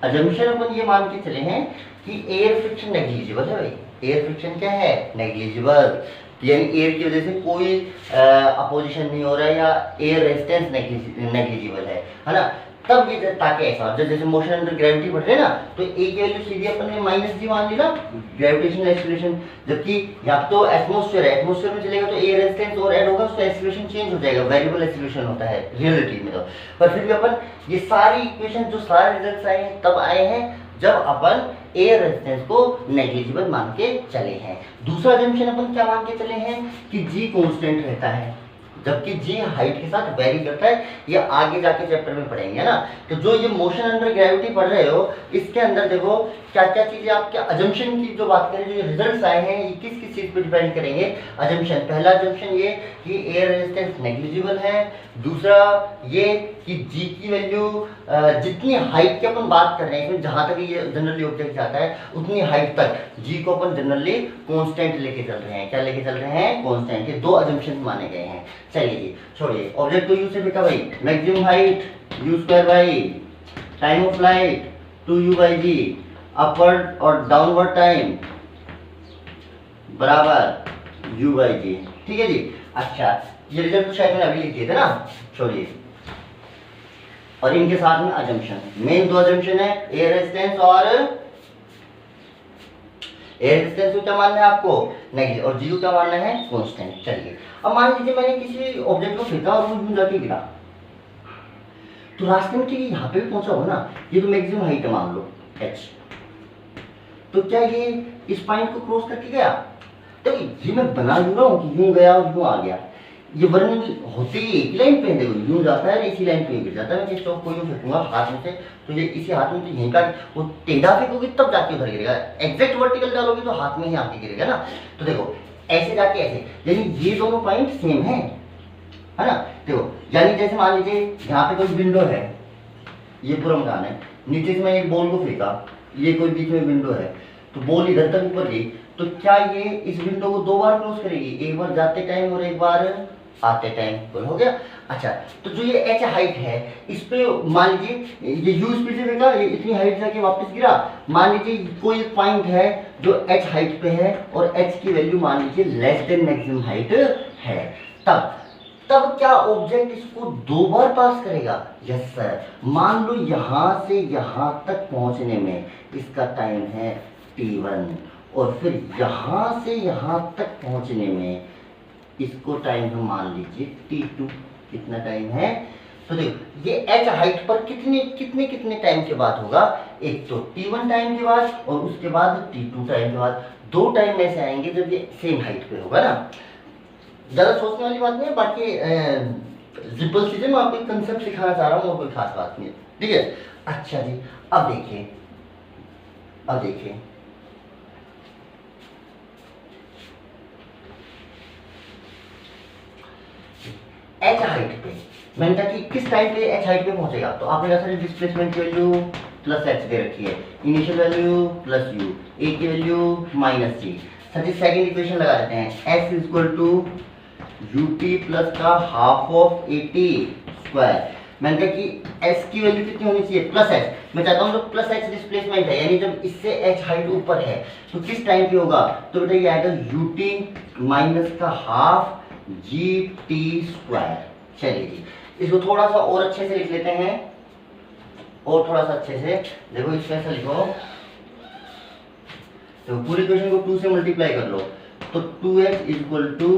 अजम्पशन अपन ये मान के चले हैं कि एयर फ्रिक्शन नेग्लिजिबल है भाई। एयर फ्रिक्शन क्या है? नेग्लिजिबल। यानी एयर की वजह से कोई अपोजिशन नहीं हो रहा है या एयर रेजिस्टेंस नेग्लिजिबल है ना। तब ये ताकि ऐसा जब जैसे मोशन अंडर ग्रेविटी बढ़ रहे हैं ना, तो ए की वैल्यू सीधी अपन ने -g मान ली ना, ग्रेविटेशनल एक्सीलरेशन। जबकि यहाँ तो एटमॉस्फेयर है, एटमॉस्फेयर में चलेगा तो एयर रेजिस्टेंस और ऐड होगा, तो एक्सीलरेशन चेंज हो जाएगा, वेरिएबल एक्सीलरेशन होता है रियलिटी में। तो पर फिर भी अपन ये सारी इक्वेशन जो सारे रिजल्ट्स आए हैं तब आए हैं जब अपन एयर रेजिस्टेंस को नेग्लिजिबल मान के चले हैं। दूसरा जंक्शन अपन क्या मान के चले हैं कि जी कांस्टेंट रहता है। जबकि जी हाइट के साथ वेरी करता है, ये आगे जाके चैप्टर में पढ़ेंगे ना। तो जो ये मोशन अंडर ग्रेविटी पढ़ रहे हो, इसके अंदर देखो क्या क्या चीजें आपके अजम्पशन की जो बात करें, जो रिजल्ट्स आए हैं ये किस किस चीज पे डिपेंड करेंगे। अजम्पशन, पहला अजम्पशन ये कि एयर रेजिस्टेंस नेग्लिजिबल है। दूसरा ये कि जी की वैल्यू जितनी हाइट की अपन बात कर रहे हैं, इसमें जहां तक ये जनरली ऑब्जेक्ट जाता है उतनी हाइट तक जी को अपन जनरली कांस्टेंट लेके चल रहे हैं। क्या लेके चल रहे हैं? कांस्टेंट। ये दो अजम्पशन माने गए हैं। चलिए जी छोड़िए, ऑब्जेक्ट को यू से लिखा भाई, maximum height u square by time of flight 2u by g, upward और डाउनवर्ड टाइम बराबर u बाई जी। ठीक है जी। अच्छा ये रिजल्ट तो शायद मैंने अभी लिख दिए थे ना, छोड़िए। और इनके साथ में अजम्पशन, मेन दो अजम्पशन है, एयर रेजिस्टेंस और एयर रेजिस्टेंस को क्या मानना है आपको? नेगेटिव, और जीयू क्या मानना है? कांस्टेंट। चलिए अब मान लीजिए मैंने किसी ऑब्जेक्ट को फेंका और वो यूं जाके गिरा, तो रास्ते में ठीक यहाँ पे भी पहुंचा होगा ना, ये तो मैक्सिमम हाइट है मान लो h, तो क्या ये इस पॉइंट को क्रॉस करके गया? तो ये मैं बना लूँ रहा हूँ कि यूं गया और यूं आ गया, ये वर्णन होते ही एक लाइन पे देखो, यूं जाता है इसी लाइन पे गिर जाता है। मैं चौक को यूं फेंकूंगा हाथ में से, तो ये इसी हाथ में, तो यहीं का वो टेढ़ा फेंकोगे तब जाके उधर गिरेगा, एग्जैक्ट वर्टिकल डालोगे तो हाथ में ही आके गिरेगा ना। तो देखो ऐसे जाके ऐसे, यानी ये दोनों पॉइंट सेम है ना। देखो यानी जैसे मान लीजिए यहाँ पे कोई विंडो है, ये पूरा मकान है, नीचे से मैं एक बॉल को फेंका, ये कोई बीच में विंडो है, तो बॉल इधर तक ऊपर गई, तो क्या ये इस विंडो को दो बार क्लोज करेगी? एक बार जाते टाइम और एक बार आते टाइम। बोल हो गया। अच्छा तो जो ये h हाइट है, इस पे मान लीजिए ये u स्पीड से फेंका, ये इतनी हाइट जाके वापस गिरा। मान लीजिए कोई पॉइंट है जो h हाइट पे है और h की वैल्यू मान लीजिए लेस देन मैक्सिमम हाइट है, तब क्या ऑब्जेक्ट इसको दो बार पास करेगा? Yes sir. मान लो यहां से यहां तक पहुंचने में इसका टाइम है t1, और फिर यहां से यहां तक पहुंचने में इसको टाइम हम मान लीजिए t2। कितना टाइम है? तो देखो ये h हाइट पर कितने कितने कितने टाइम के बाद होगा? एक तो t1 टाइम के बाद और उसके बाद t2 टाइम के बाद। दो टाइम ऐसे आएंगे जब ये सेम हाइट पे होगा ना। ज्यादा सोचने वाली बात नहीं है, बाकी सिंपल चीजें मैं आपको कंसेप्ट सिखाना चाह रहा हूँ और कोई खास बात नहीं है। ठीक है। अच्छा जी अब देखिए, अब देखिए h हाइट पे मैंने कहा कि किस टाइम पे h हाइट पे पहुंचेगा, तो आपने कहा सर डिस्प्लेसमेंट की वैल्यू प्लस h दे रखी है, initial value plus u, a की वैल्यू माइनस g। सर जी सेकंड इक्वेशन लगा देते हैं, s equal to ut plus का हाफ ऑफ at स्क्वायर। मैंने कहा कि s की वैल्यू कितनी होनी चाहिए? Plus h। मैं चाहता हूँ जो प्लस h डिस्प्लेसमेंट है, यानी जब इससे h हाइट ऊपर है तो किस टाइम पे होगा? तो बेटा ये आएगा ut माइनस का हाफ gt स्क्वायर। चलिए जी इसको थोड़ा सा और अच्छे से लिख लेते हैं, और थोड़ा सा अच्छे से देखो, इसमें ऐसा लिखो, तो पूरी इक्वेशन को 2 से मल्टीप्लाई कर लो, तो 2h equal to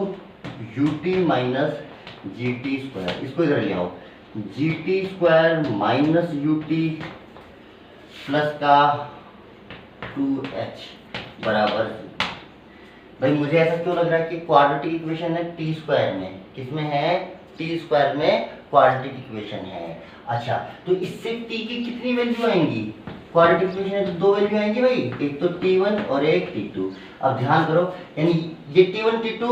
ut minus gt square. इसको इधर ले आओ, gt square minus ut plus का 2h बराबर। भाई मुझे ऐसा क्यों लग रहा है कि क्वाड्रेटिक इक्वेशन है t स्क्वायर में, किसमें है? t स्क्वायर में क्वाड्रेटिक इक्वेशन है। अच्छा तो इससे t की कितनी वैल्यू आएंगी? क्वाड्रेटिक इक्वेशन है तो दो वैल्यू आएंगी भाई, एक तो t1 और एक t2। अब ध्यान करो, यानी ये t1 t2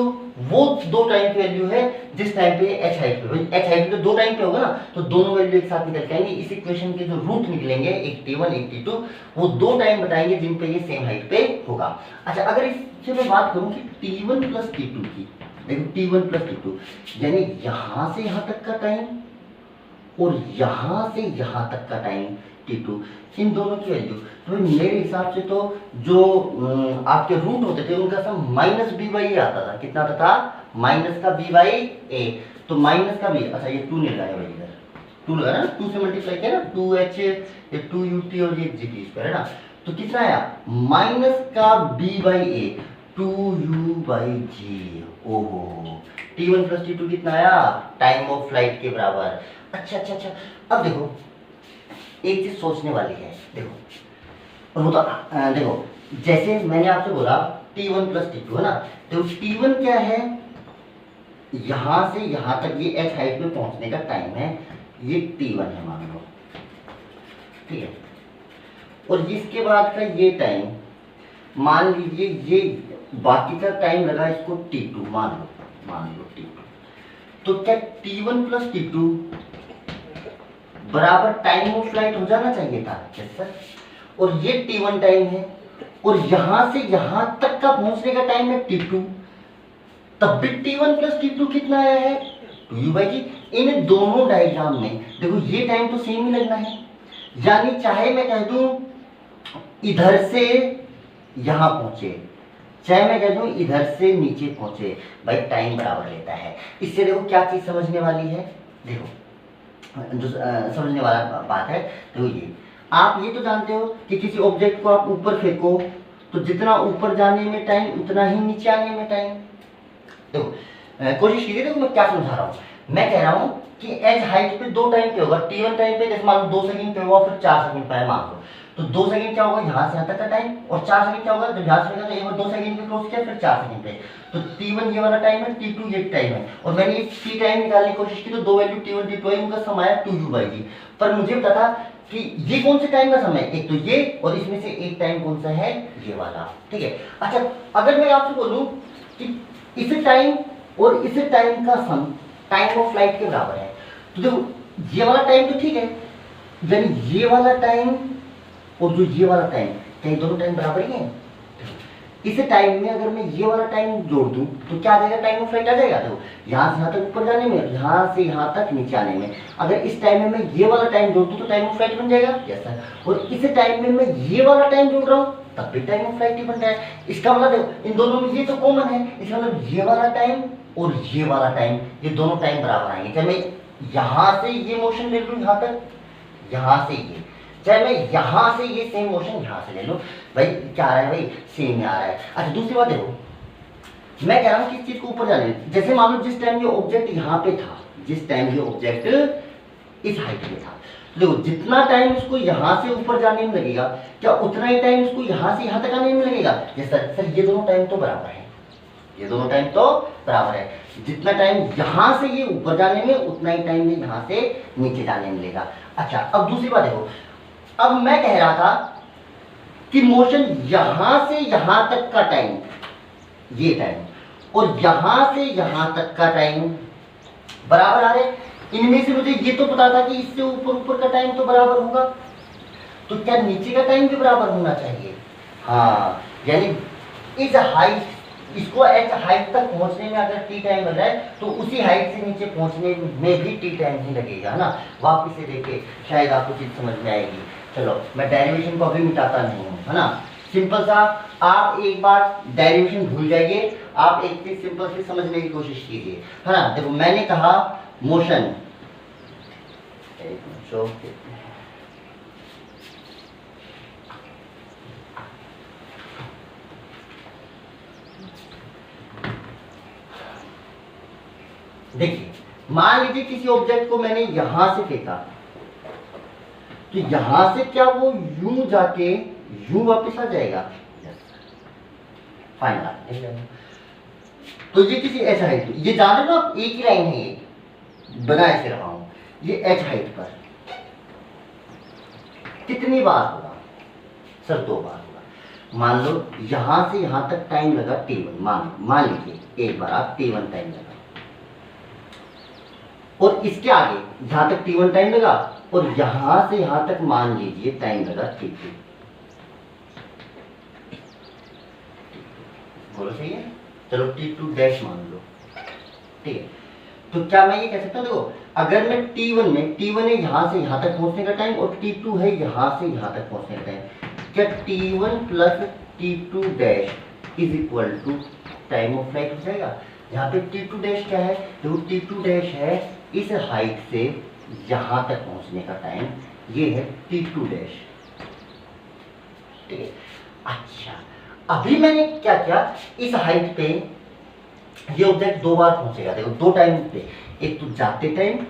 वो दो टाइम की वैल्यू है जिस टाइम पे h हाइट पे, h हाइट पे दो टाइम पे होगा ना, तो दोनों वैल्यू एक साथ निकल के आएंगे। इस इक्वेशन के जो रूट निकलेंगे, एक t1 एक t2, वो दो टाइम बताएंगे जिन पे ये सेम हाइट पे होगा। अच्छा अगर इससे मैं बात करूं कि t1 प्लस t2 की, देखो t1 प्लस t2 यानी यहां से यहां तक का टाइम और यहां से यहां तक का टाइम t2, इन दोनों की वैल्यू, तो मेरे हिसाब से तो जो आपके रूट होते थे उनका सब माइनस बी बाई ए आता था। कितना आता था? माइनस का बी बाई ए, तो माइनस का बी, अच्छा ये 2 नहीं लगाया भाई, इधर 2 लगा ना, 2 से मल्टीप्लाई किया ना, 2h ये 2ut और ये gt स्क्वायर है ना, तो कितना आया? माइनस का b by A 2u by G. ओहो, t1 प्लस t2 कितना आया? टाइम ऑफ फ्लाइट के बराबर। अच्छा अच्छा अच्छा, अब देखो एक चीज सोचने वाली है, देखो, और वो तो देखो जैसे मैंने आपसे बोला t1 प्लस t2 है ना, तो t1 क्या है? यहां से यहां तक ये h हाइट पे पहुंचने का टाइम है, ये t1 है मान लो, ठीक है। और इसके बाद का ये टाइम मान लीजिए, ये बाकी का टाइम लगा इसको t2 मान लो t2। तो क्या t1 प्लस t2 बराबर टाइम ऑफ फ्लाइट हो जाना चाहिए था? Yes sir. और ये t1 टाइम है, और यहां से यहां तक का पहुंचने का टाइम है t2, तब भी t1 प्लस t2 कितना आया है? 2u/g। इन दोनों डायग्राम में देखो ये टाइम तो सेम ही लगना है, यानी चाहे मैं कह दूं इधर से यहां पहुंचे, चाहे मैं कह दूं इधर से नीचे पहुंचे, भाई टाइम बराबर लेता है। इससे देखो क्या चीज समझने वाली है, देखो जो समझने वाला बात है, देखो ये आप ये तो जानते हो कि किसी ऑब्जेक्ट को आप ऊपर फेंको तो जितना ऊपर जाने में टाइम उतना ही नीचे आने में टाइम। देखो कोशिश कीजिए, देखो मैं क्या समझा रहा हूं। मैं कह रहा हूं कि h हाइट पे दो टाइम पे होगा, t1 टाइम पे जैसे मान लो 2 सेकंड पे हुआ, फिर 4 सेकंड पे मान लो, तो 2 सेकंड क्या होगा यहां से यहां तक का टाइम, और 4 सेकंड क्या होगा जब यहां से तो एक बार 2 सेकंड पे क्रॉस किया, फिर 4 सेकंड पे। तो t1 ये वाला टाइम है, t2 ये टाइम है, और मैंने ये t टाइम निकालने की कोशिश की तो दो वैल्यू t1 t2 है, इनका सम आया 2u/g। पर मुझे पता था कि ये कौन से टाइम का समय है, एक तो ये, और इसमें से एक टाइम कौन सा है, ये वाला, ठीक है। अच्छा अगर मैं आपसे बोलूं कि इस टाइम और इस टाइम का सम टाइम ऑफ फ्लाइट के बराबर है, तो देखो ये वाला टाइम तो ठीक है, यानी ये वाला टाइम और जो ये वाला टाइम, क्या ये दोनों टाइम बराबर ही हैं? इस टाइम में अगर मैं ये वाला टाइम जोड़ दूं तो क्या आ जाएगा, टाइम ऑफ फ्लाइट आ जाएगा। देखो यहाँ से यहाँ तक ऊपर जाने में, यहाँ से यहाँ तक नीचे आने में, अगर इस टाइम में मैं ये वाला टाइम जोड़ दूं तो टाइम ऑफ फ्लाइट बन जाएगा। Yes sir. और इस टाइम में मैं ये वाला टाइम जोड़ रहा हूँ तब भी टाइम ऑफ फ्लाइट ही बन रहा है। इसका मतलब देखो इन दोनों में ये तो कॉमन है, इसका मतलब ये वाला टाइम और ये वाला टाइम, ये दोनों टाइम बराबर आएंगे। चाहे मैं यहाँ से ये मोशन ले लूँ यहाँ तक, यहाँ से ये, चाहे मैं यहाँ से ये सेम मोशन यहाँ से ले लो, भाई क्या आ रहा है, भाई सेम आ रहा है। अच्छा दूसरी बात देखो, मैं कह रहा हूँ किस चीज को ऊपर जाने, जैसे मान लो जिस टाइम ये ऑब्जेक्ट यहाँ पे था, जिस टाइम ये ऑब्जेक्ट इस हाइट पे था, देखो जितना टाइम इसको यहाँ से ऊपर जाने में लगेगा, क्या उतना ही टाइम इसको यहाँ से यहाँ तक आने में लगेगा? Yes sir. ये दोनों टाइम तो बराबर है, ये दोनों टाइम तो बराबर है। जितना टाइम यहाँ से ये ऊपर जाने में, उतना ही टाइम यहाँ से नीचे जाने में लगेगा। अच्छा अब दूसरी बात देखो, अब मैं कह रहा था कि मोशन यहां से यहां तक का टाइम, ये टाइम, और यहां से यहां तक का टाइम बराबर आ रहे। इनमें से मुझे ये तो पता था कि इससे ऊपर ऊपर का टाइम तो बराबर होगा, तो क्या नीचे का टाइम भी बराबर होना चाहिए? हाँ, यानी इस हाइट, इसको h हाइट तक पहुंचने में अगर t टाइम लग रहा है तो उसी हाइट से नीचे पहुंचने में भी t टाइम ही लगेगा, है ना। वापिस से देखिए शायद आपको चीज समझ में आएगी। चलो मैं डेरिवेशन को अभी मिटाता नहीं हूँ, है ना। सिंपल सा आप एक बार डेरिवेशन भूल जाइए, आप एक चीज सिंपल से समझने की कोशिश कीजिए, है ना। देखो मैंने कहा मोशन, देखिए मान लीजिए किसी ऑब्जेक्ट को मैंने यहां से फेंका, तो यहां से क्या वो यूं जाके यूं वापस आ जाएगा? फाइनल। तो ये किसी एच हाइट, ये जान रहे हो आप, एक ही लाइन है, ये बना ऐसे रहा हूं, ये एच हाइट पर कितनी बार होगा सर? 2 बार होगा। मान लो यहां से यहां तक टाइम लगा t1, मान लीजिए एक बार आप t1 टाइम लगा, और इसके आगे जहां तक t1 टाइम लगा, और यहां से यहां तक मान लीजिए टाइम लगा t2। बोलो सही है? चलो t2 डैश मान लो, ठीक है। तो क्या मैं ये कह सकता हूं, देखो अगर मैं t1 में, t1 है यहां से यहां तक पहुंचने का टाइम, और t2 है यहां से यहां तक पहुंचने का टाइम, क्या t1 plus t2 dash is equal to time of flight हो जाएगा? यहाँ पे t2 डैश क्या है? देखो t2 डैश है इस हाइट से यहां तक पहुंचने का टाइम, ये है t2 डैश, ठीक है। अच्छा अभी मैंने क्या किया, इस हाइट पे ये ऑब्जेक्ट 2 बार पहुंचेगा, देखो 2 टाइम पे, एक तो जाते टाइम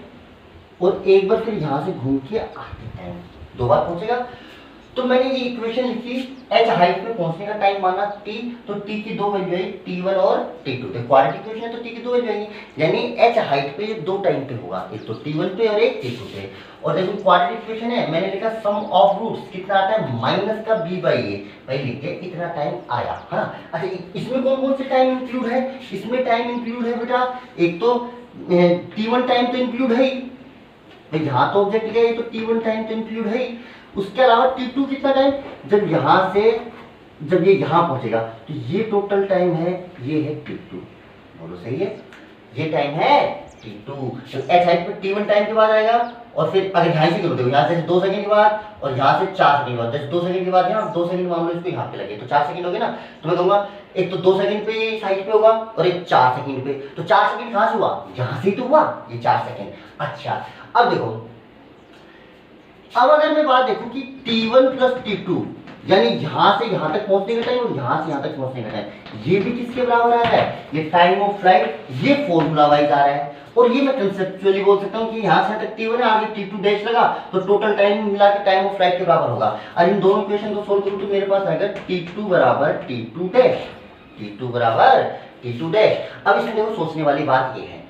और एक बार फिर यहां से घूम के आते टाइम, 2 बार पहुंचेगा। तो मैंने ये इक्वेशन लिखी, h हाइट पे पहुंचने का टाइम माना t, तो t की दो वैल्यू आई t1 और t2। तो क्वाड्रेटिक इक्वेशन है तो t की दो वैल्यू आएंगी, यानी h हाइट पे ये दो टाइम पे होगा, एक तो t1 पे और एक t2 पे। और देखो क्वाड्रेटिक इक्वेशन है, मैंने लिखा सम ऑफ रूट्स कितना आता है माइनस का b बाई a, भाई लिख के इतना टाइम आया है ना। अच्छा इसमें कौन कौन से टाइम इंक्लूड है, इसमें टाइम इंक्लूड है बेटा, एक तो t1 टाइम तो इंक्लूड है ही, यहाँ तो ऑब्जेक्ट लिया है तो t1 टाइम तो इंक्लूड है ही, उसके अलावा t2 कितना टाइम, जब यहाँ से जब ये यहाँ पहुंचेगा तो ये टोटल टाइम है, ये है t2, बोलो सही है, ये टाइम है t2। तो h हाइट पे t1 टाइम के बाद आएगा, और फिर अगर यहाँ से करो, यहाँ से 2 सेकंड के बाद और यहाँ से 4 सेकंड के बाद, जैसे 2 सेकंड के बाद यहाँ 2 सेकंड मान लो इसको यहाँ पे लगे तो 4 सेकंड हो गए ना। तो मैं कहूँगा एक तो 2 सेकंड पे इस हाइट पे होगा और एक 4 सेकंड पे, तो 4 सेकंड कहाँ से हुआ, यहाँ से ही तो हुआ, ये 4 सेकंड। अच्छा अब देखो, अब अगर मैं बात देखूं कि t1 प्लस t2 यानी यहां से यहां तक पहुंचने का टाइम और यहां से यहां तक पहुंचने का टाइम, ये भी किसके बराबर आ रहा है, ये टाइम ऑफ फ्लाइट, ये फॉर्मूला वाइज आ रहा है। और ये मैं कंसेप्चुअली बोल सकता हूं कि यहां से तक t1 है, आगे t2 डैश लगा तो टोटल टाइम मिला के टाइम ऑफ फ्लाइट के बराबर होगा। और इन दोनों इक्वेशन को सोल्व करूं तो मेरे पास आएगा t2 बराबर t2 डैश, t2 बराबर t2 डैश। अब इसमें देखो सोचने वाली बात ये है,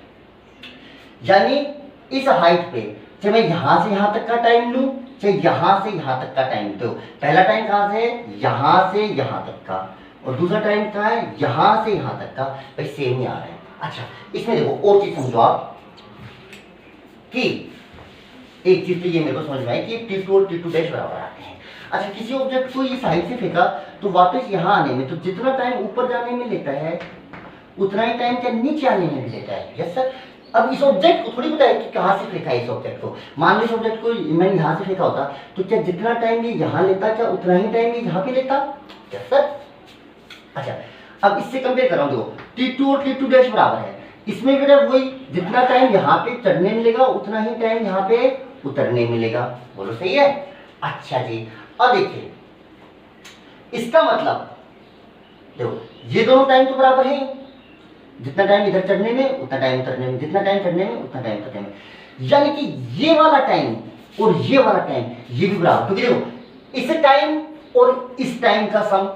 यानी इस हाइट पे चाहे मैं यहां से यहां तक का टाइम लूं चाहे यहां से यहां तक का टाइम, तो पहला टाइम कहां से है, यहां से यहां तक का, और दूसरा टाइम कहां है, यहां से यहां तक का, भाई सेम ही आ रहा है। अच्छा इसमें देखो और चीज समझो आप कि एक चीज तो ये मेरे को समझ में आई कि t2 और t2 डैश बराबर आते हैं। अच्छा किसी ऑब्जेक्ट को इस हाइट से फेंका तो वापस यहां आने में तो जितना टाइम ऊपर जाने में लेता है उतना ही टाइम क्या नीचे आने में भी लेता है। Yes sir. अब इस ऑब्जेक्ट को थोड़ी पता है कि कहां से फेंका है इस ऑब्जेक्ट को, मान लो इस ऑब्जेक्ट को मैंने यहां से फेंका होता तो क्या जितना टाइम ये यहां लेता क्या उतना ही टाइम ये यहां पे लेता। Yes sir. अच्छा अब इससे कंपेयर कर रहा हूं, देखो t2 और t2 डैश बराबर है, इसमें भी वही जितना टाइम यहाँ पे चढ़ने मिलेगा उतना ही टाइम यहाँ पे उतरने मिलेगा, बोलो सही है। अच्छा जी अब देखिए इसका मतलब देखो ये दोनों टाइम तो बराबर है, जितना टाइम इधर चढ़ने में उतना टाइम उतरने में, जितना टाइम चढ़ने में उतना टाइम उतरने में, यानी कि ये वाला टाइम और ये वाला टाइम ये भी बराबर, क्योंकि देखो इस टाइम और इस टाइम का सम,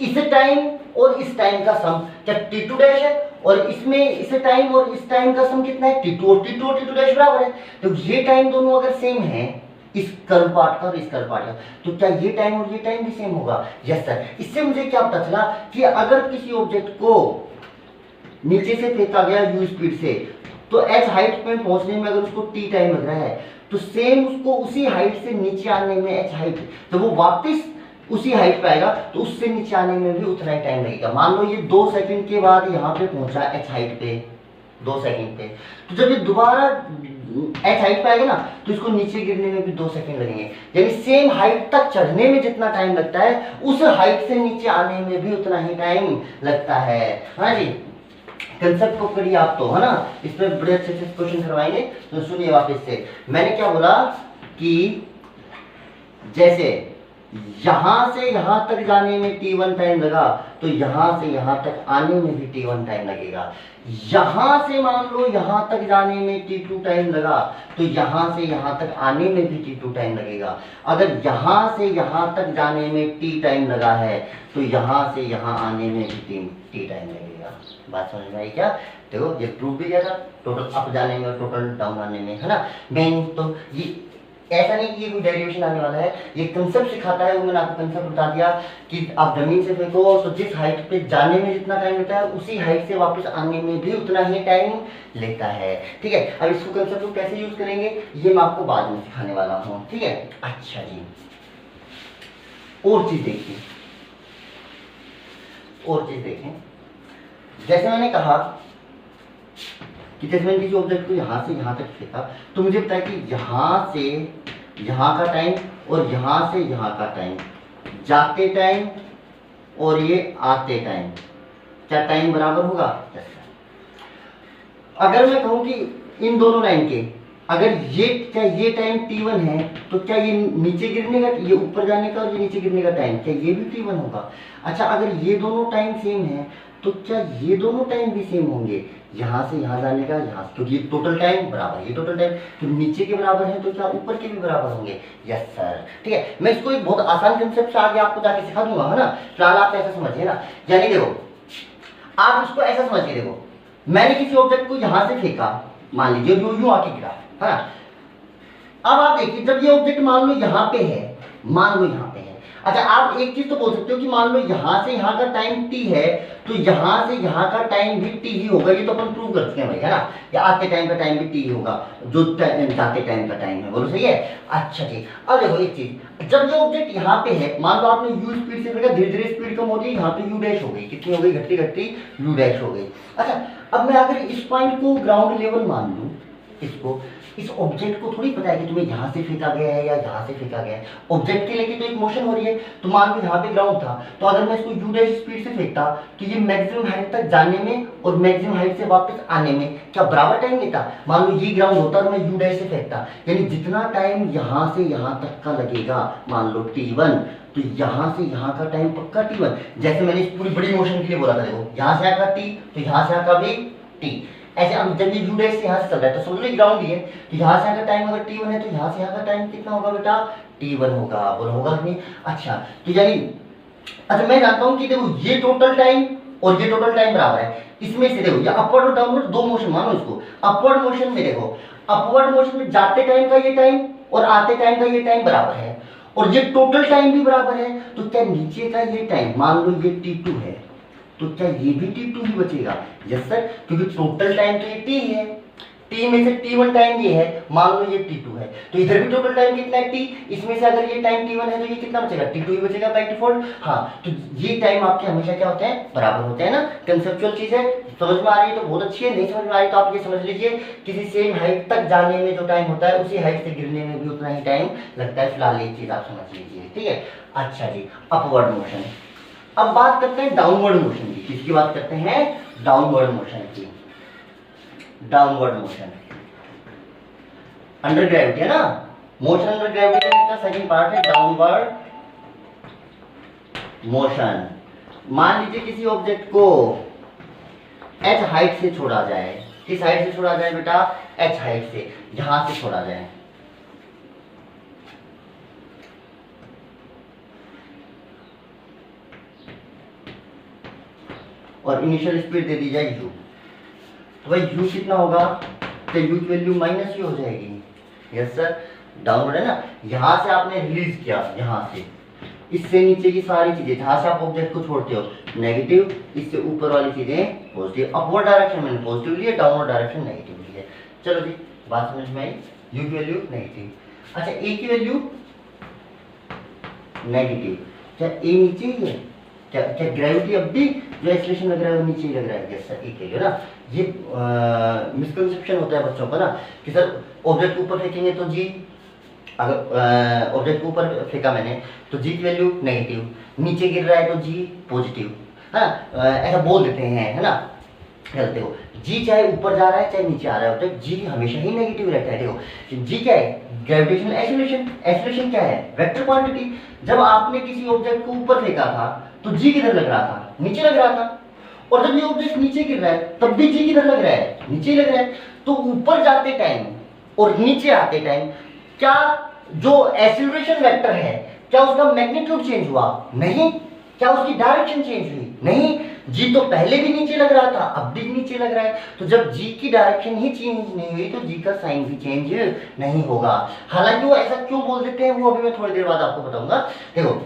इस टाइम और इस टाइम का सम क्या t2 डैश है, और इसमें इस टाइम और इस टाइम का सम कितना है t2 और t2 डैश बराबर है। तो ये टाइम दोनों अगर सेम है इस कर्व पार्ट का और इस कर्व पार्ट का, तो क्या ये टाइम और ये टाइम भी सेम होगा। Yes sir. इससे मुझे क्या पता चला कि अगर किसी ऑब्जेक्ट को नीचे से फेंका गया u स्पीड से तो h हाइट पे पहुंचने में अगर उसको t टाइम लग रहा है तो सेम उसको उसी हाइट से नीचे आने में h हाइट, तो वो वापस उसी हाइट पे आएगा तो उससे नीचे आने में भी उतना ही टाइम लगेगा। मान लो ये 2 सेकंड के बाद यहाँ पे पहुंचा h हाइट पे 2 सेकंड पे, तो जब ये दोबारा h हाइट पे आएगा ना तो इसको नीचे गिरने में भी 2 सेकंड लगेंगे, यानी सेम हाइट तक चढ़ने में जितना टाइम लगता है उस हाइट से नीचे आने में भी उतना ही टाइम लगता है। हाँ जी कंसेप्ट को करिए आप तो, है ना, इस पर बड़े अच्छे से क्वेश्चन करवाएंगे। तो सुनिए वापस से, मैंने क्या बोला कि जैसे यहां से यहां तक जाने में t1 टाइम लगा तो यहां से यहां तक आने में भी t1 टाइम लगेगा, यहां से मान लो यहां तक जाने में t2 टाइम लगा तो यहां से यहां तक आने में भी t2 टाइम लगेगा। अगर यहां से यहां तक जाने में t टाइम लगा है तो यहां से यहां आने में भी t टाइम लगेगा। बात समझ में आई क्या। देखो ये प्रूफ भी किया था, टोटल अप जाने में और टोटल डाउन आने में, है ना। मेन तो ये ऐसा नहीं कि ये कोई डेरिवेशन आने वाला है, ये कंसेप्ट सिखाता है। वो मैंने आपको कंसेप्ट बता दिया कि आप जमीन से फेंको तो जिस हाइट पे जाने में जितना टाइम लेता है उसी हाइट से वापस आने में भी उतना ही टाइम लेता है। ठीक है, अब इसको कंसेप्ट को कैसे यूज करेंगे ये मैं आपको बाद में सिखाने वाला हूँ। ठीक है। अच्छा जी और चीज देखिए, और चीज देखें, जैसे मैंने कहा कि जैसे मैंने किसी ऑब्जेक्ट को यहाँ से यहाँ तक फेंका तो मुझे पता है कि यहाँ से यहाँ का टाइम और यहाँ से यहाँ का टाइम, जाते टाइम और ये आते टाइम, क्या टाइम बराबर होगा। अगर मैं कहूँ कि इन दोनों लाइन के अगर ये क्या ये टाइम t1 है तो क्या ये नीचे गिरने का, ये ऊपर जाने का और ये नीचे गिरने का टाइम क्या ये भी t1 होगा। अच्छा अगर ये दोनों टाइम सेम है तो क्या ये दोनों टाइम भी सेम होंगे, यहाँ से यहाँ जाने का, यहाँ से, क्योंकि टोटल टाइम बराबर, ये टोटल टाइम तो नीचे के बराबर है, तो क्या ऊपर के भी बराबर होंगे? Yes sir. ठीक है, मैं इसको एक बहुत आसान कंसेप्ट से आगे आपको जाके सिखा दूंगा, है ना। फिलहाल आप ऐसा समझिए ना, यानी देखो आप इसको ऐसा समझिए, देखो मैंने किसी ऑब्जेक्ट को यहां से फेंका, मान लीजिए जो यूं आके गिरा, है ना। अब आप देखिए जब ये ऑब्जेक्ट मान लो यहाँ पे है, मान लो यहाँ पे है, अच्छा आप एक चीज तो बोल सकते हो कि मान लो यहाँ से यहाँ का टाइम t है, तो यहाँ से यहाँ का टाइम भी t ही होगा, ये तो अपन प्रूव कर चुके हैं भाई, है ना। या आते टाइम का टाइम भी t ही होगा जो जाते टाइम का टाइम है, बोलो सही है। अच्छा जी, अब देखो एक चीज, जब ये ऑब्जेक्ट यहाँ पे है, मान लो आपने u स्पीड से फेंका, धीरे धीरे स्पीड कम हो रही है, यहाँ पे u डैश हो गई, कितनी हो गई, घटती घटती u डैश हो गई। अच्छा अब मैं अगर इस पॉइंट को ग्राउंड लेवल मान लूँ, इसको, इस ऑब्जेक्ट को थोड़ी पता है कि तुम्हें यहाँ से फेंका गया है या यहाँ से फेंका गया है, ऑब्जेक्ट के लेके तो एक मोशन हो रही है। तो मान लो यहाँ पे ग्राउंड था, तो अगर मैं इसको u डैश स्पीड से फेंकता तो ये मैक्सिमम हाइट तक जाने में और मैक्सिमम हाइट से वापस आने में क्या बराबर टाइम लेता? मान लो ये ग्राउंड होता और मैं u डैश से फेंकता, यानी जितना टाइम यहाँ से यहाँ तक का लगेगा, मान लो t1, तो यहाँ से यहाँ का टाइम पक्का t1। जैसे मैंने इस पूरी बड़ी मोशन के लिए बोला था, देखो यहाँ से आका t, तो यहाँ से आका भी t। ऐसे अब जब ये u डैश यहाँ से चल रहा है तो समझ लो ग्राउंड ही है, तो यहाँ से यहाँ का टाइम अगर t1 है तो यहाँ से यहाँ का टाइम कितना होगा बेटा? t1 होगा, बोलो होगा कि नहीं? अच्छा तो यानी, अच्छा मैं जानता हूँ कि देखो ये टोटल टाइम और ये टोटल टाइम बराबर है, इसमें से देखो ये अपवर्ड और डाउनवर्ड दो मोशन मानो इसको। अपवर्ड मोशन में देखो, अपवर्ड मोशन में जाते टाइम का ये टाइम और आते टाइम का ये टाइम बराबर है, और ये टोटल टाइम भी बराबर है, तो क्या नीचे का ये टाइम, मान लो ये t2 है, तो क्या ये भी t2 ही बचेगा? यस सर, क्योंकि टोटल टाइम तो ये t है, t में से t1 टाइम ये है, मान लो ये t2 है, तो इधर भी टोटल टाइम कितना है t, इसमें से अगर ये टाइम t1 है तो ये कितना बचेगा? t2 ही बचेगा बाय डिफॉल्ट। हाँ, तो ये टाइम आपके हमेशा क्या होते हैं? बराबर होते हैं ना। कंसेप्चुअल चीज है, समझ में आ रही है तो बहुत अच्छी है, नहीं समझ में आ रही तो आप ये समझ लीजिए किसी सेम हाइट तक जाने में जो टाइम होता है उसी हाइट से गिरने में भी उतना ही टाइम लगता है। फिलहाल ये चीज आप समझ लीजिए, ठीक है। अच्छा जी, अपवर्ड मोशन। अब बात करते हैं डाउनवर्ड मोशन की। किसकी बात करते हैं? डाउनवर्ड मोशन की। डाउनवर्ड मोशन अंडर ग्रेविटी है ना, मोशन अंडर ग्रेविटी का सेकंड पार्ट है डाउनवर्ड मोशन। मान लीजिए किसी ऑब्जेक्ट को h हाइट से छोड़ा जाए, किस हाइट से छोड़ा जाए बेटा? h हाइट से, यहां से छोड़ा जाए, और इनिशियल स्पीड दे दी जाए u, तो भाई u कितना होगा? तो u की वैल्यू माइनस u हो जाएगी। यस सर, डाउनवर्ड है ना, यहां से आपने रिलीज किया, यहां से इससे नीचे की सारी चीजें, जहां से आप ऑब्जेक्ट को छोड़ते हो नेगेटिव, इससे ऊपर वाली चीजें पॉजिटिव। अपवर्ड डायरेक्शन मैंने पॉजिटिव लिया, डाउनवर्ड डायरेक्शन नेगेटिव लिया। चलो जी, बात समझ में आई। u की वैल्यू नेगेटिव, अच्छा a की वैल्यू नेगेटिव। क्या a नीचे ही है? क्या क्या ग्रेविटी अब भी जो एक्सेलरेशन लग रहा है वो नीचे ही लग रहा है? यस सर, एक है ना। ये मिसकंसेप्शन होता है बच्चों का ना कि सर ऑब्जेक्ट के ऊपर फेंकेंगे तो जी, अगर ऑब्जेक्ट के ऊपर फेंका मैंने तो जी की वैल्यू नेगेटिव, नीचे गिर रहा है तो जी पॉजिटिव, है ना, ऐसा बोल देते हैं, है ना। गलत हो, जी चाहे ऊपर जा रहा है चाहे नीचे आ रहा है ऑब्जेक्ट, जी हमेशा ही नेगेटिव रहता है। देखो जी क्या है? Gravitational acceleration. एक्सेलरेशन क्या है? Vector quantity. जब आपने किसी ऑब्जेक्ट को ऊपर फेंका था तो जी किधर लग रहा था? नीचे लग रहा था, और जब ये ऑब्जेक्ट नीचे गिर रहा है तब भी जी किधर लग रहा है? नीचे लग रहा है। तो ऊपर जाते टाइम और नीचे आते टाइम क्या जो एक्सेलरेशन वेक्टर है क्या उसका मैग्नीट्यूड चेंज हुआ? नहीं। क्या उसकी डायरेक्शन चेंज हुई? नहीं। जी तो पहले भी नीचे लग रहा था, अब भी नीचे लग रहा है, तो जब जी की डायरेक्शन ही चेंज नहीं हुई तो जी का साइन भी चेंज नहीं होगा। हालांकि वो ऐसा क्यों बोल देते हैं वो अभी मैं थोड़ी देर बाद आपको बताऊंगा। देखो,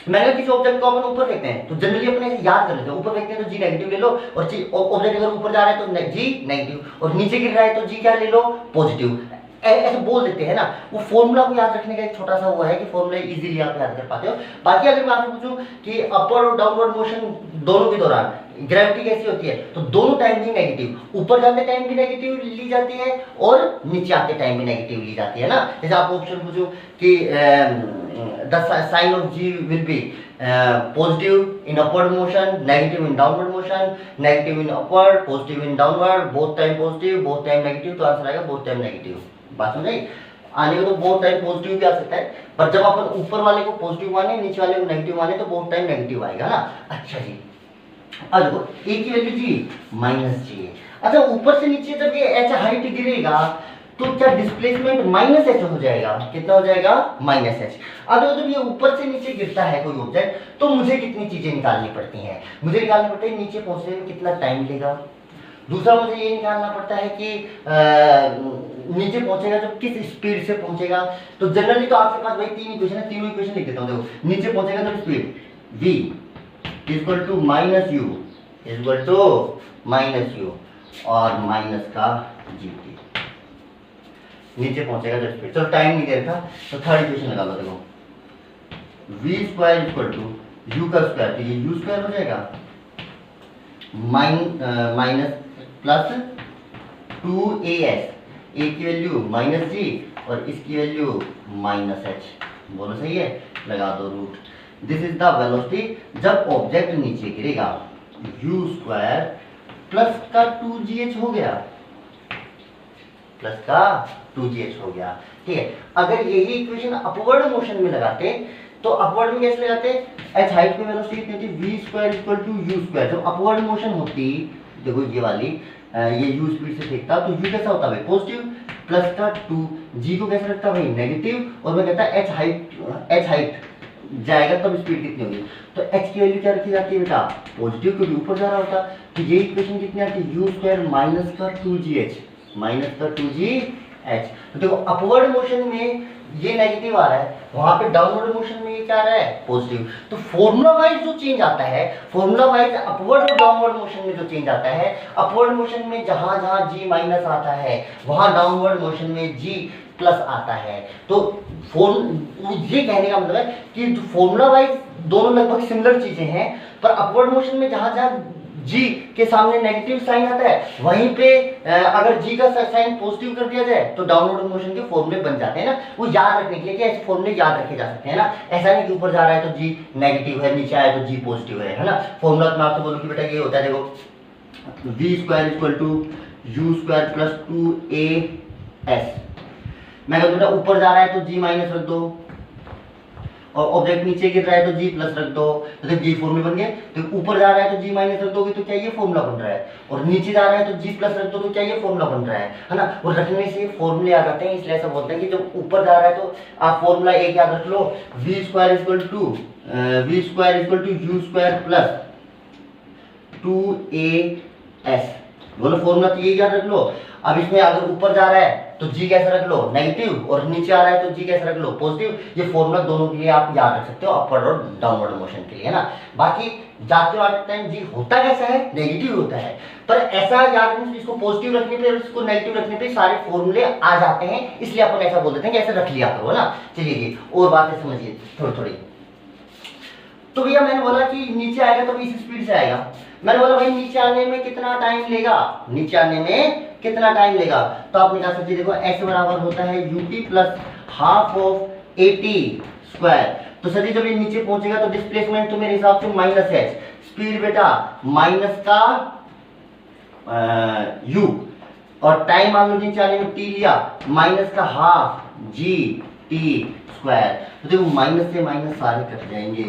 मैंने किसी ऑब्जेक्ट को अपन ऊपर फेंकते हैं तो जनरली अपने याद कर लेते हैं, ऊपर फेंकते हैं तो जी नेगेटिव ले लो, और ऑब्जेक्ट अगर ऊपर जा रहा है तो जी नेगेटिव, और नीचे गिर रहा है तो जी क्या ले लो? पॉजिटिव। ऐसे बोल देते हैं ना। वो फॉर्मूला को याद रखने का एक छोटा सा हुआ है कि फॉर्मूला इजीली आप याद कर पाते हो। बाकी अगर मैं आपसे पूछूं कि अपवर्ड और डाउनवर्ड मोशन दोनों के दौरान ग्रेविटी कैसी होती है, तो दोनों टाइम भी नेगेटिव, ऊपर जाते टाइम भी नेगेटिव ली जाती है और नीचे आते टाइम भी नेगेटिव ली जाती है ना। जैसे आप ऑप्शन पूछो कि the sine of g will be positive in upward motion, negative in downward motion, negative in upward, positive in downward, both time positive, both time negative, तो आंसर आएगा both time negative। बात समझ आई? आने को तो both time पॉजिटिव भी आ सकता है, पर जब अपन ऊपर वाले को पॉजिटिव माने नीचे वाले को नेगेटिव माने तो both time नेगेटिव आएगा ना। अच्छा जी, अब देखो ए की वैल्यू जी माइनस जी है। अच्छा ऊपर से नीचे जब ये एच हाइट गिरेगा तो क्या डिस्प्लेसमेंट माइनस एच हो जाएगा, कितना हो जाएगा माइनस एच। अब देखो जब ये ऊपर से नीचे गिरता है कोई ऑब्जेक्ट तो मुझे कितनी चीजें निकालनी पड़ती हैं, मुझे निकालना पड़ता है नीचे पहुंचने में कितना टाइम लेगा, दूसरा मुझे ये निकालना पड़ता है कि नीचे पहुंचेगा जब किस स्पीड से पहुंचेगा। तो जनरली तो आपके पास भाई तीन इक्वेशन है, तीनों इक्वेशन लिख देता हूं। देखो नीचे पहुंचेगा जब speed v equal to minus u equal to minus u और माइनस का जी टी, नीचे पहुंचेगा जब स्पीड। चलो टाइम नहीं दे रखा तो थर्ड इक्वेशन लगा लो। देखो v square equal to u का स्क्वायर, तो ये u स्क्वायर हो जाएगा माइनस प्लस 2as, a की वैल्यू माइनस जी और इसकी वैल्यू माइनस एच, बोलो सही है, लगा दो root. This is the velocity जब ऑब्जेक्ट नीचे गिरेगा, u स्क्वायर प्लस का 2gh हो गया, प्लस का 2gh हो गया, ठीक है। अगर यही इक्वेशन अपवर्ड मोशन में लगाते तो अपवर्ड में कैसे लगाते, एच हाइट की वेलोसिटी कितनी थी, v square equal to u square. जब अपवर्ड मोशन होती, देखो ये वाली ये u स्पीड से फेंकता तो u कैसा होता भाई पॉजिटिव, प्लस का 2 g को कैसे रखता भाई नेगेटिव, और मैं कहता h हाइट जाएगा तब स्पीड कितनी होगी, तो h की वैल्यू क्या रखी जाती है बेटा पॉजिटिव, क्योंकि ऊपर जा रहा होता। तो ये इक्वेशन कितनी आती है, u स्क्वायर माइनस का 2gh माइनस का 2gh। तो देखो अपवर्ड मोशन में ये नेगेटिव आ रहा है, वहां पे डाउनवर्ड मोशन में ये क्या आ रहा है पॉजिटिव। तो फॉर्मूला वाइज जो चेंज आता है, फॉर्मूला वाइज अपवर्ड और डाउनवर्ड मोशन में जो चेंज आता है, अपवर्ड मोशन में जहां जहां g माइनस आता है वहां डाउनवर्ड मोशन में g प्लस आता है। तो ये कहने का मतलब है कि फॉर्मूला वाइज दोनों लगभग सिमिलर चीजें हैं, पर अपवर्ड मोशन में जहां जहां g के सामने नेगेटिव साइन आता है वहीं पे अगर g का साइन पॉजिटिव कर दिया जाए तो डाउनवर्ड मोशन के फॉर्मूले बन जाते हैं ना। वो याद रखने के लिए कि ऐसे फॉर्मूले याद रखे जा सकते हैं ना, ऐसा नहीं कि ऊपर जा रहा है तो g नेगेटिव है, नीचे आया तो g पॉजिटिव है ना। फॉर्मूला तो मैं आपसे बोलूं कि बेटा ये होता है, देखो v square equal to u square plus 2as। मैं कहता बेटा ऊपर जा रहा है तो g माइनस रख दो और ऑब्जेक्ट नीचे गिर रहा है तो g प्लस रख दो, तो g फॉर्मूले बन गए। तो ऊपर जा रहा है तो g माइनस रख दोगे तो क्या ये फॉर्मूला बन रहा है, और नीचे जा रहा है तो g प्लस रख दो तो क्या ये फॉर्मूला बन रहा है ना। और रखने से फॉर्मूले आ जाते हैं, इसलिए ऐसा बोलते हैं कि जब ऊपर जा रहा है तो आप फॉर्मूला एक याद रख लो, v square equal to u square plus 2as, बोलो फॉर्मूला तो ये याद रख लो। अब इसमें अगर ऊपर जा रहा है तो g कैसे रख लो नेगेटिव, और नीचे आ रहा है तो g कैसे रख लो पॉजिटिव। ये फॉर्मूला दोनों के लिए आप याद रख सकते हो, अपवर्ड और डाउनवर्ड मोशन के लिए, है ना। बाकी जाते वाले टाइम g होता कैसा है, नेगेटिव होता है, पर ऐसा याद रखना इसको पॉजिटिव रखने पे और इसको नेगेटिव रखने पे सारे फॉर्मूले आ जाते हैं, इसलिए अपन ऐसा बोल देते हैं कि ऐसे रख लिया करो, है ना। चलिए जी और बातें समझिए थोड़ी थोड़ी। तो भैया मैंने बोला कि नीचे आएगा तो इस स्पीड से आएगा, मैंने बोला भाई नीचे आने में कितना टाइम लेगा, नीचे आने में कितना टाइम लेगा, तो आप निकाल सकते, देखो s बराबर होता है ut plus half of 80 square. तो सर जी जब ये नीचे पहुंचेगा तो डिस्प्लेसमेंट तो मेरे हिसाब से माइनस है, स्पीड बेटा माइनस का u, और टाइम मान लो नीचे आने में t लिया, माइनस का हाफ g t स्क्वायर। तो देखो माइनस से माइनस सारे कट जाएंगे,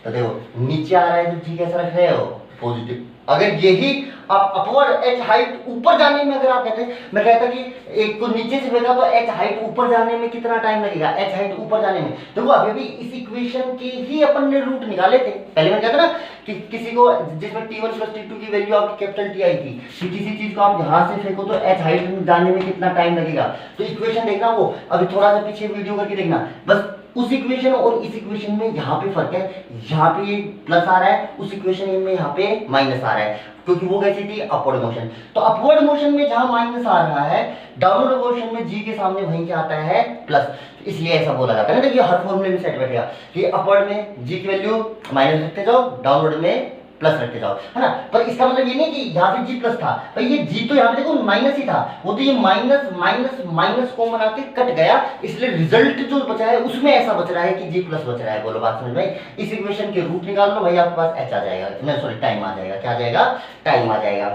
तो देखो नीचे आ रहा है तो g कैसा रख रहे हो पॉजिटिव। अगर यही आप अपवर्ड एच हाइट ऊपर जाने में अगर आप कहते हैं, मैं कहता कि एक को नीचे से फेंका तो एच हाइट ऊपर जाने में कितना टाइम लगेगा, एच हाइट ऊपर जाने में। देखो अभी अभी इस इक्वेशन के ही अपन ने रूट निकाले थे, पहले मैंने कहता ना कि किसी को जिसमें t1 प्लस t2 की वैल्यू आपकी कैपिटल T आई थी, कि किसी चीज को आप यहां से फेंको तो एच हाइट में जाने में कितना टाइम लगेगा। तो इक्वेशन देखना, वो अभी थोड़ा सा पीछे वीडियो करके देखना, बस उस इक्वेशन और इस इक्वेशन में यहाँ पे फर्क है, यहाँ पे ये प्लस आ रहा है, उस इक्वेशन में यहाँ पे माइनस आ रहा है, क्योंकि वो कैसी थी अपवर्ड मोशन। तो अपवर्ड मोशन में जहां माइनस आ रहा है, डाउनवर्ड मोशन में g के सामने वहीं क्या आता है प्लस, इसलिए ऐसा बोला जाता है ना। देखिए हर फॉर्मूले में सेट बैठेगा कि अपवर्ड में g की वैल्यू माइनस रखते जाओ, डाउनवर्ड में प्लस रखते जाओ, है ना। पर इसका मतलब ये नहीं कि यहाँ पे g प्लस था भाई, ये g तो यहाँ पे देखो माइनस ही था, वो तो ये माइनस माइनस माइनस कॉमन आके कट गया, इसलिए रिजल्ट जो बचा है उसमें ऐसा बच रहा है कि g प्लस बच रहा है। बोलो बात समझ में। इस इक्वेशन के रूट निकाल लो भाई, आपके पास h आ जाएगा, नहीं सॉरी टाइम आ जाएगा, क्या आ जाएगा टाइम आ जाएगा।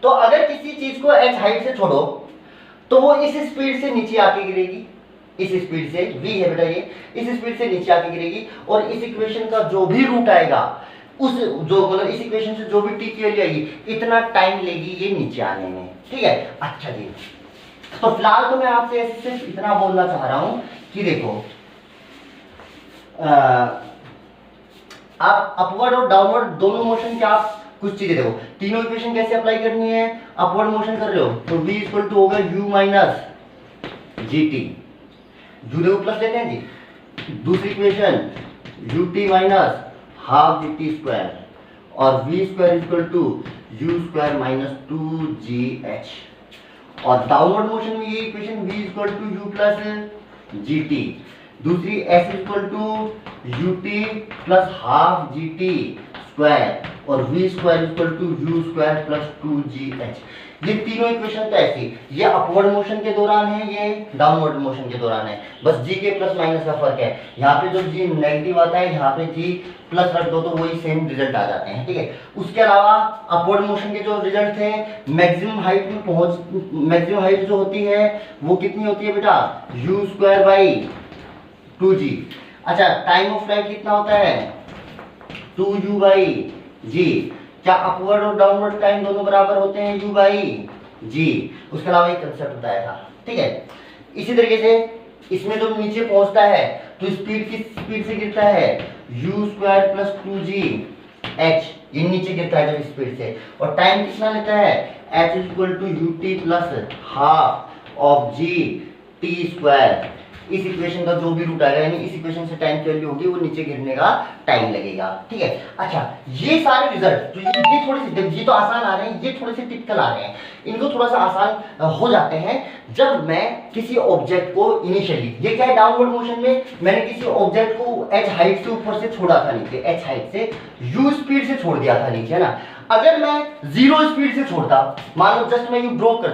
तो अगर किसी चीज को h हाइट से छोड़ो तो वो इस स्पीड से नीचे आके गिरेगी, इस स्पीड से v है बेटा ये, इस स्पीड से नीचे आके गिरेगी, और इस इक्वेशन का जो भी रूट आएगा उस जो मतलब इस इक्वेशन से जो भी टी की वैल्यू आएगी इतना टाइम लेगी ये नीचे आने में, ठीक है। अच्छा जी, तो फिलहाल तो मैं आपसे सिर्फ इतना बोलना चाह रहा हूं कि देखो आप अपवर्ड और डाउनवर्ड दोनों मोशन के आप कुछ चीजें देखो, तीनों इक्वेशन कैसे अप्लाई करनी है। अपवर्ड मोशन कर रहे हो तो v इक्वल टू होगा u minus g t, u देखो प्लस लेते हैं जी, दूसरी equation ut minus half g t square, और v square equal to u square minus two g h. और डाउनवर्ड मोशन में ये equation v equal to u plus g t, दूसरी s equal to ut plus half g t square, और v square equal to u square plus two g H. ये तीनों इक्वेशन तो ऐसी, ये अपवर्ड मोशन के दौरान है, ये डाउनवर्ड मोशन के दौरान है, बस g के प्लस माइनस का फर्क है। यहाँ पे जो g नेगेटिव आता है, यहाँ पे g प्लस रख दो तो वही सेम रिजल्ट आ जाते हैं, ठीक है। उसके अलावा अपवर्ड मोशन के जो रिजल्ट थे, मैक्सिमम हाइट में मैक्सिमम हाइट जो होती है वो कितनी होती है बेटा, u स्क्वायर बाई टू जी। अच्छा, टाइम ऑफ फ्लाइट कितना होता है, 2u बाई जी। क्या अपवर्ड और डाउनवर्ड टाइम दोनों बराबर होते हैं, u बाई जी। उसके अलावा एक कंसेप्ट बताया था, ठीक है। इसी तरीके से इसमें जो नीचे पहुंचता है तो स्पीड किस स्पीड से गिरता है, u square plus two g H, ये नीचे गिरता है जब स्पीड से। और टाइम कितना लेता है, h equal to u t plus half of g t square. इस इक्वेशन का जो भी रूट आएगा, यानी इस इक्वेशन से टाइम की वैल्यू होगी, वो नीचे गिरने का टाइम लगेगा, ठीक है। अच्छा, ये सारे रिजल्ट तो ये थोड़े से, ये तो आसान आ रहे हैं, ये थोड़े से टिपिकल आ रहे हैं, इनको थोड़ा सा आसान हो जाते हैं जब मैं किसी ऑब्जेक्ट को इनिशियली, ये क्या है डाउनवर्ड मोशन में मैंने किसी ऑब्जेक्ट को h हाइट से ऊपर से छोड़ा था नीचे, h हाइट से u स्पीड से छोड़ दिया था नीचे, है ना। अगर मैं जीरो स्पीड से छोड़ता, मान लो जस्ट मैं यू ड्रॉप कर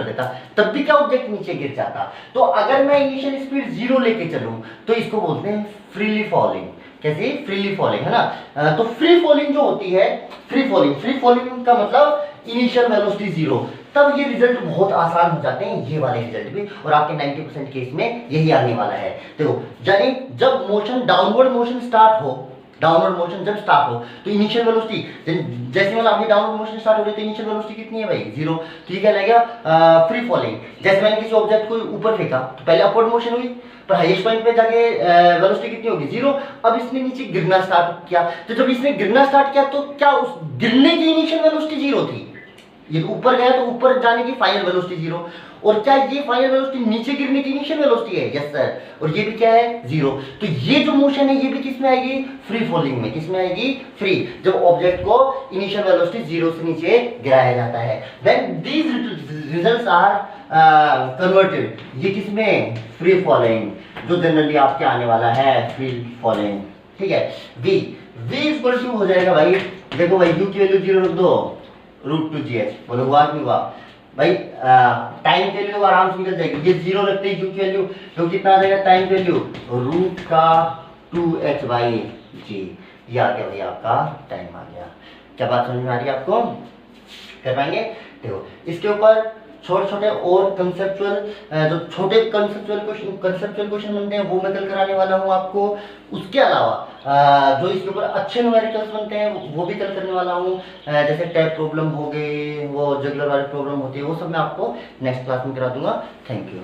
देता, तब भी क्या ऑब्जेक्ट नीचे गिर जाता। तो अगर मैं इनिशियल स्पीड जीरो लेके चलूं तो इसको बोलते हैं फ्रीली फॉलिंग। कैसे, फ्रीली फॉलिंग, है ना। तो फ्री फॉलिंग जो होती है, फ्री फॉलिंग का मतलब इनिशियल वेलोसिटी जीरो, तब ये रिजल्ट बहुत आसान हो जाते हैं, ये वाले रिजल्ट भी। और आपके 90% केस में यही आने वाला है। देखो, यानी जब मोशन डाउनवर्ड मोशन स्टार्ट हो, डाउनवर्ड मोशन जब स्टार्ट हो तो इनिशियल वेलोसिटी, जैसे मतलब आपकी डाउनवर्ड मोशन स्टार्ट हो रही है तो इनिशियल वेलोसिटी कितनी है भाई, जीरो। तो ये क्या लगेगा, फ्री फॉलिंग। जैसे मैंने किसी ऑब्जेक्ट को ऊपर फेंका तो पहले अपवर्ड मोशन हुई, पर हाईएस्ट पॉइंट पे जाके वेलोसिटी कितनी होगी, जीरो। अब इसने नीचे गिरना स्टार्ट किया, तो जब इसने गिरना स्टार्ट किया तो क्या उस गिरने की इनिशियल वेलोसिटी जीरो थी, ये ऊपर गया तो ऊपर जाने की फाइनल वेलोसिटी जीरो। और क्या ये फाइनल वेलोसिटी नीचे गिरने की इनिशियल वेलोसिटी है, यस सर। और ये भी क्या है, जीरो। तो ये जो मोशन है ये भी किस में आएगी, फ्री फॉलिंग में। किस में आएगी, फ्री, जब ऑब्जेक्ट को इनिशियल वेलोसिटी जीरो से नीचे गिराया जाता है। When these results are converted, ये किस में, फ्री फॉलिंग, जो जनरली आपके आने वाला है फ्री फॉलिंग, ठीक है। v इक्वल टू हो जाएगा भाई, देखो भाई u की वैल्यू जीरो रख दो, रूट टू जी एच। बोलो हुआ नहीं हुआ भाई, टाइम की वैल्यू आराम से निकल जाएगी। ये जीरो रखते ही u की वैल्यू तो कितना आ जाएगा, टाइम की वैल्यू रूट का 2h बाई जी। ये आ गया भाई आपका टाइम आ गया। क्या बात समझ में आ रही है आपको, कर पाएंगे। देखो, इसके ऊपर छोटे छोटे और कंसेप्चुअल, जो छोटे कंसेप्चुअल क्वेश्चन बनते हैं वो मैं कल कराने वाला हूँ आपको। उसके अलावा जो इसके ऊपर अच्छे न्यूमेरिकल्स बनते हैं वो भी कल करने वाला हूँ। जैसे टैप प्रॉब्लम हो गए, वो जगलर वाली प्रॉब्लम होती है, वो सब मैं आपको नेक्स्ट क्लास में करा दूंगा। Thank you.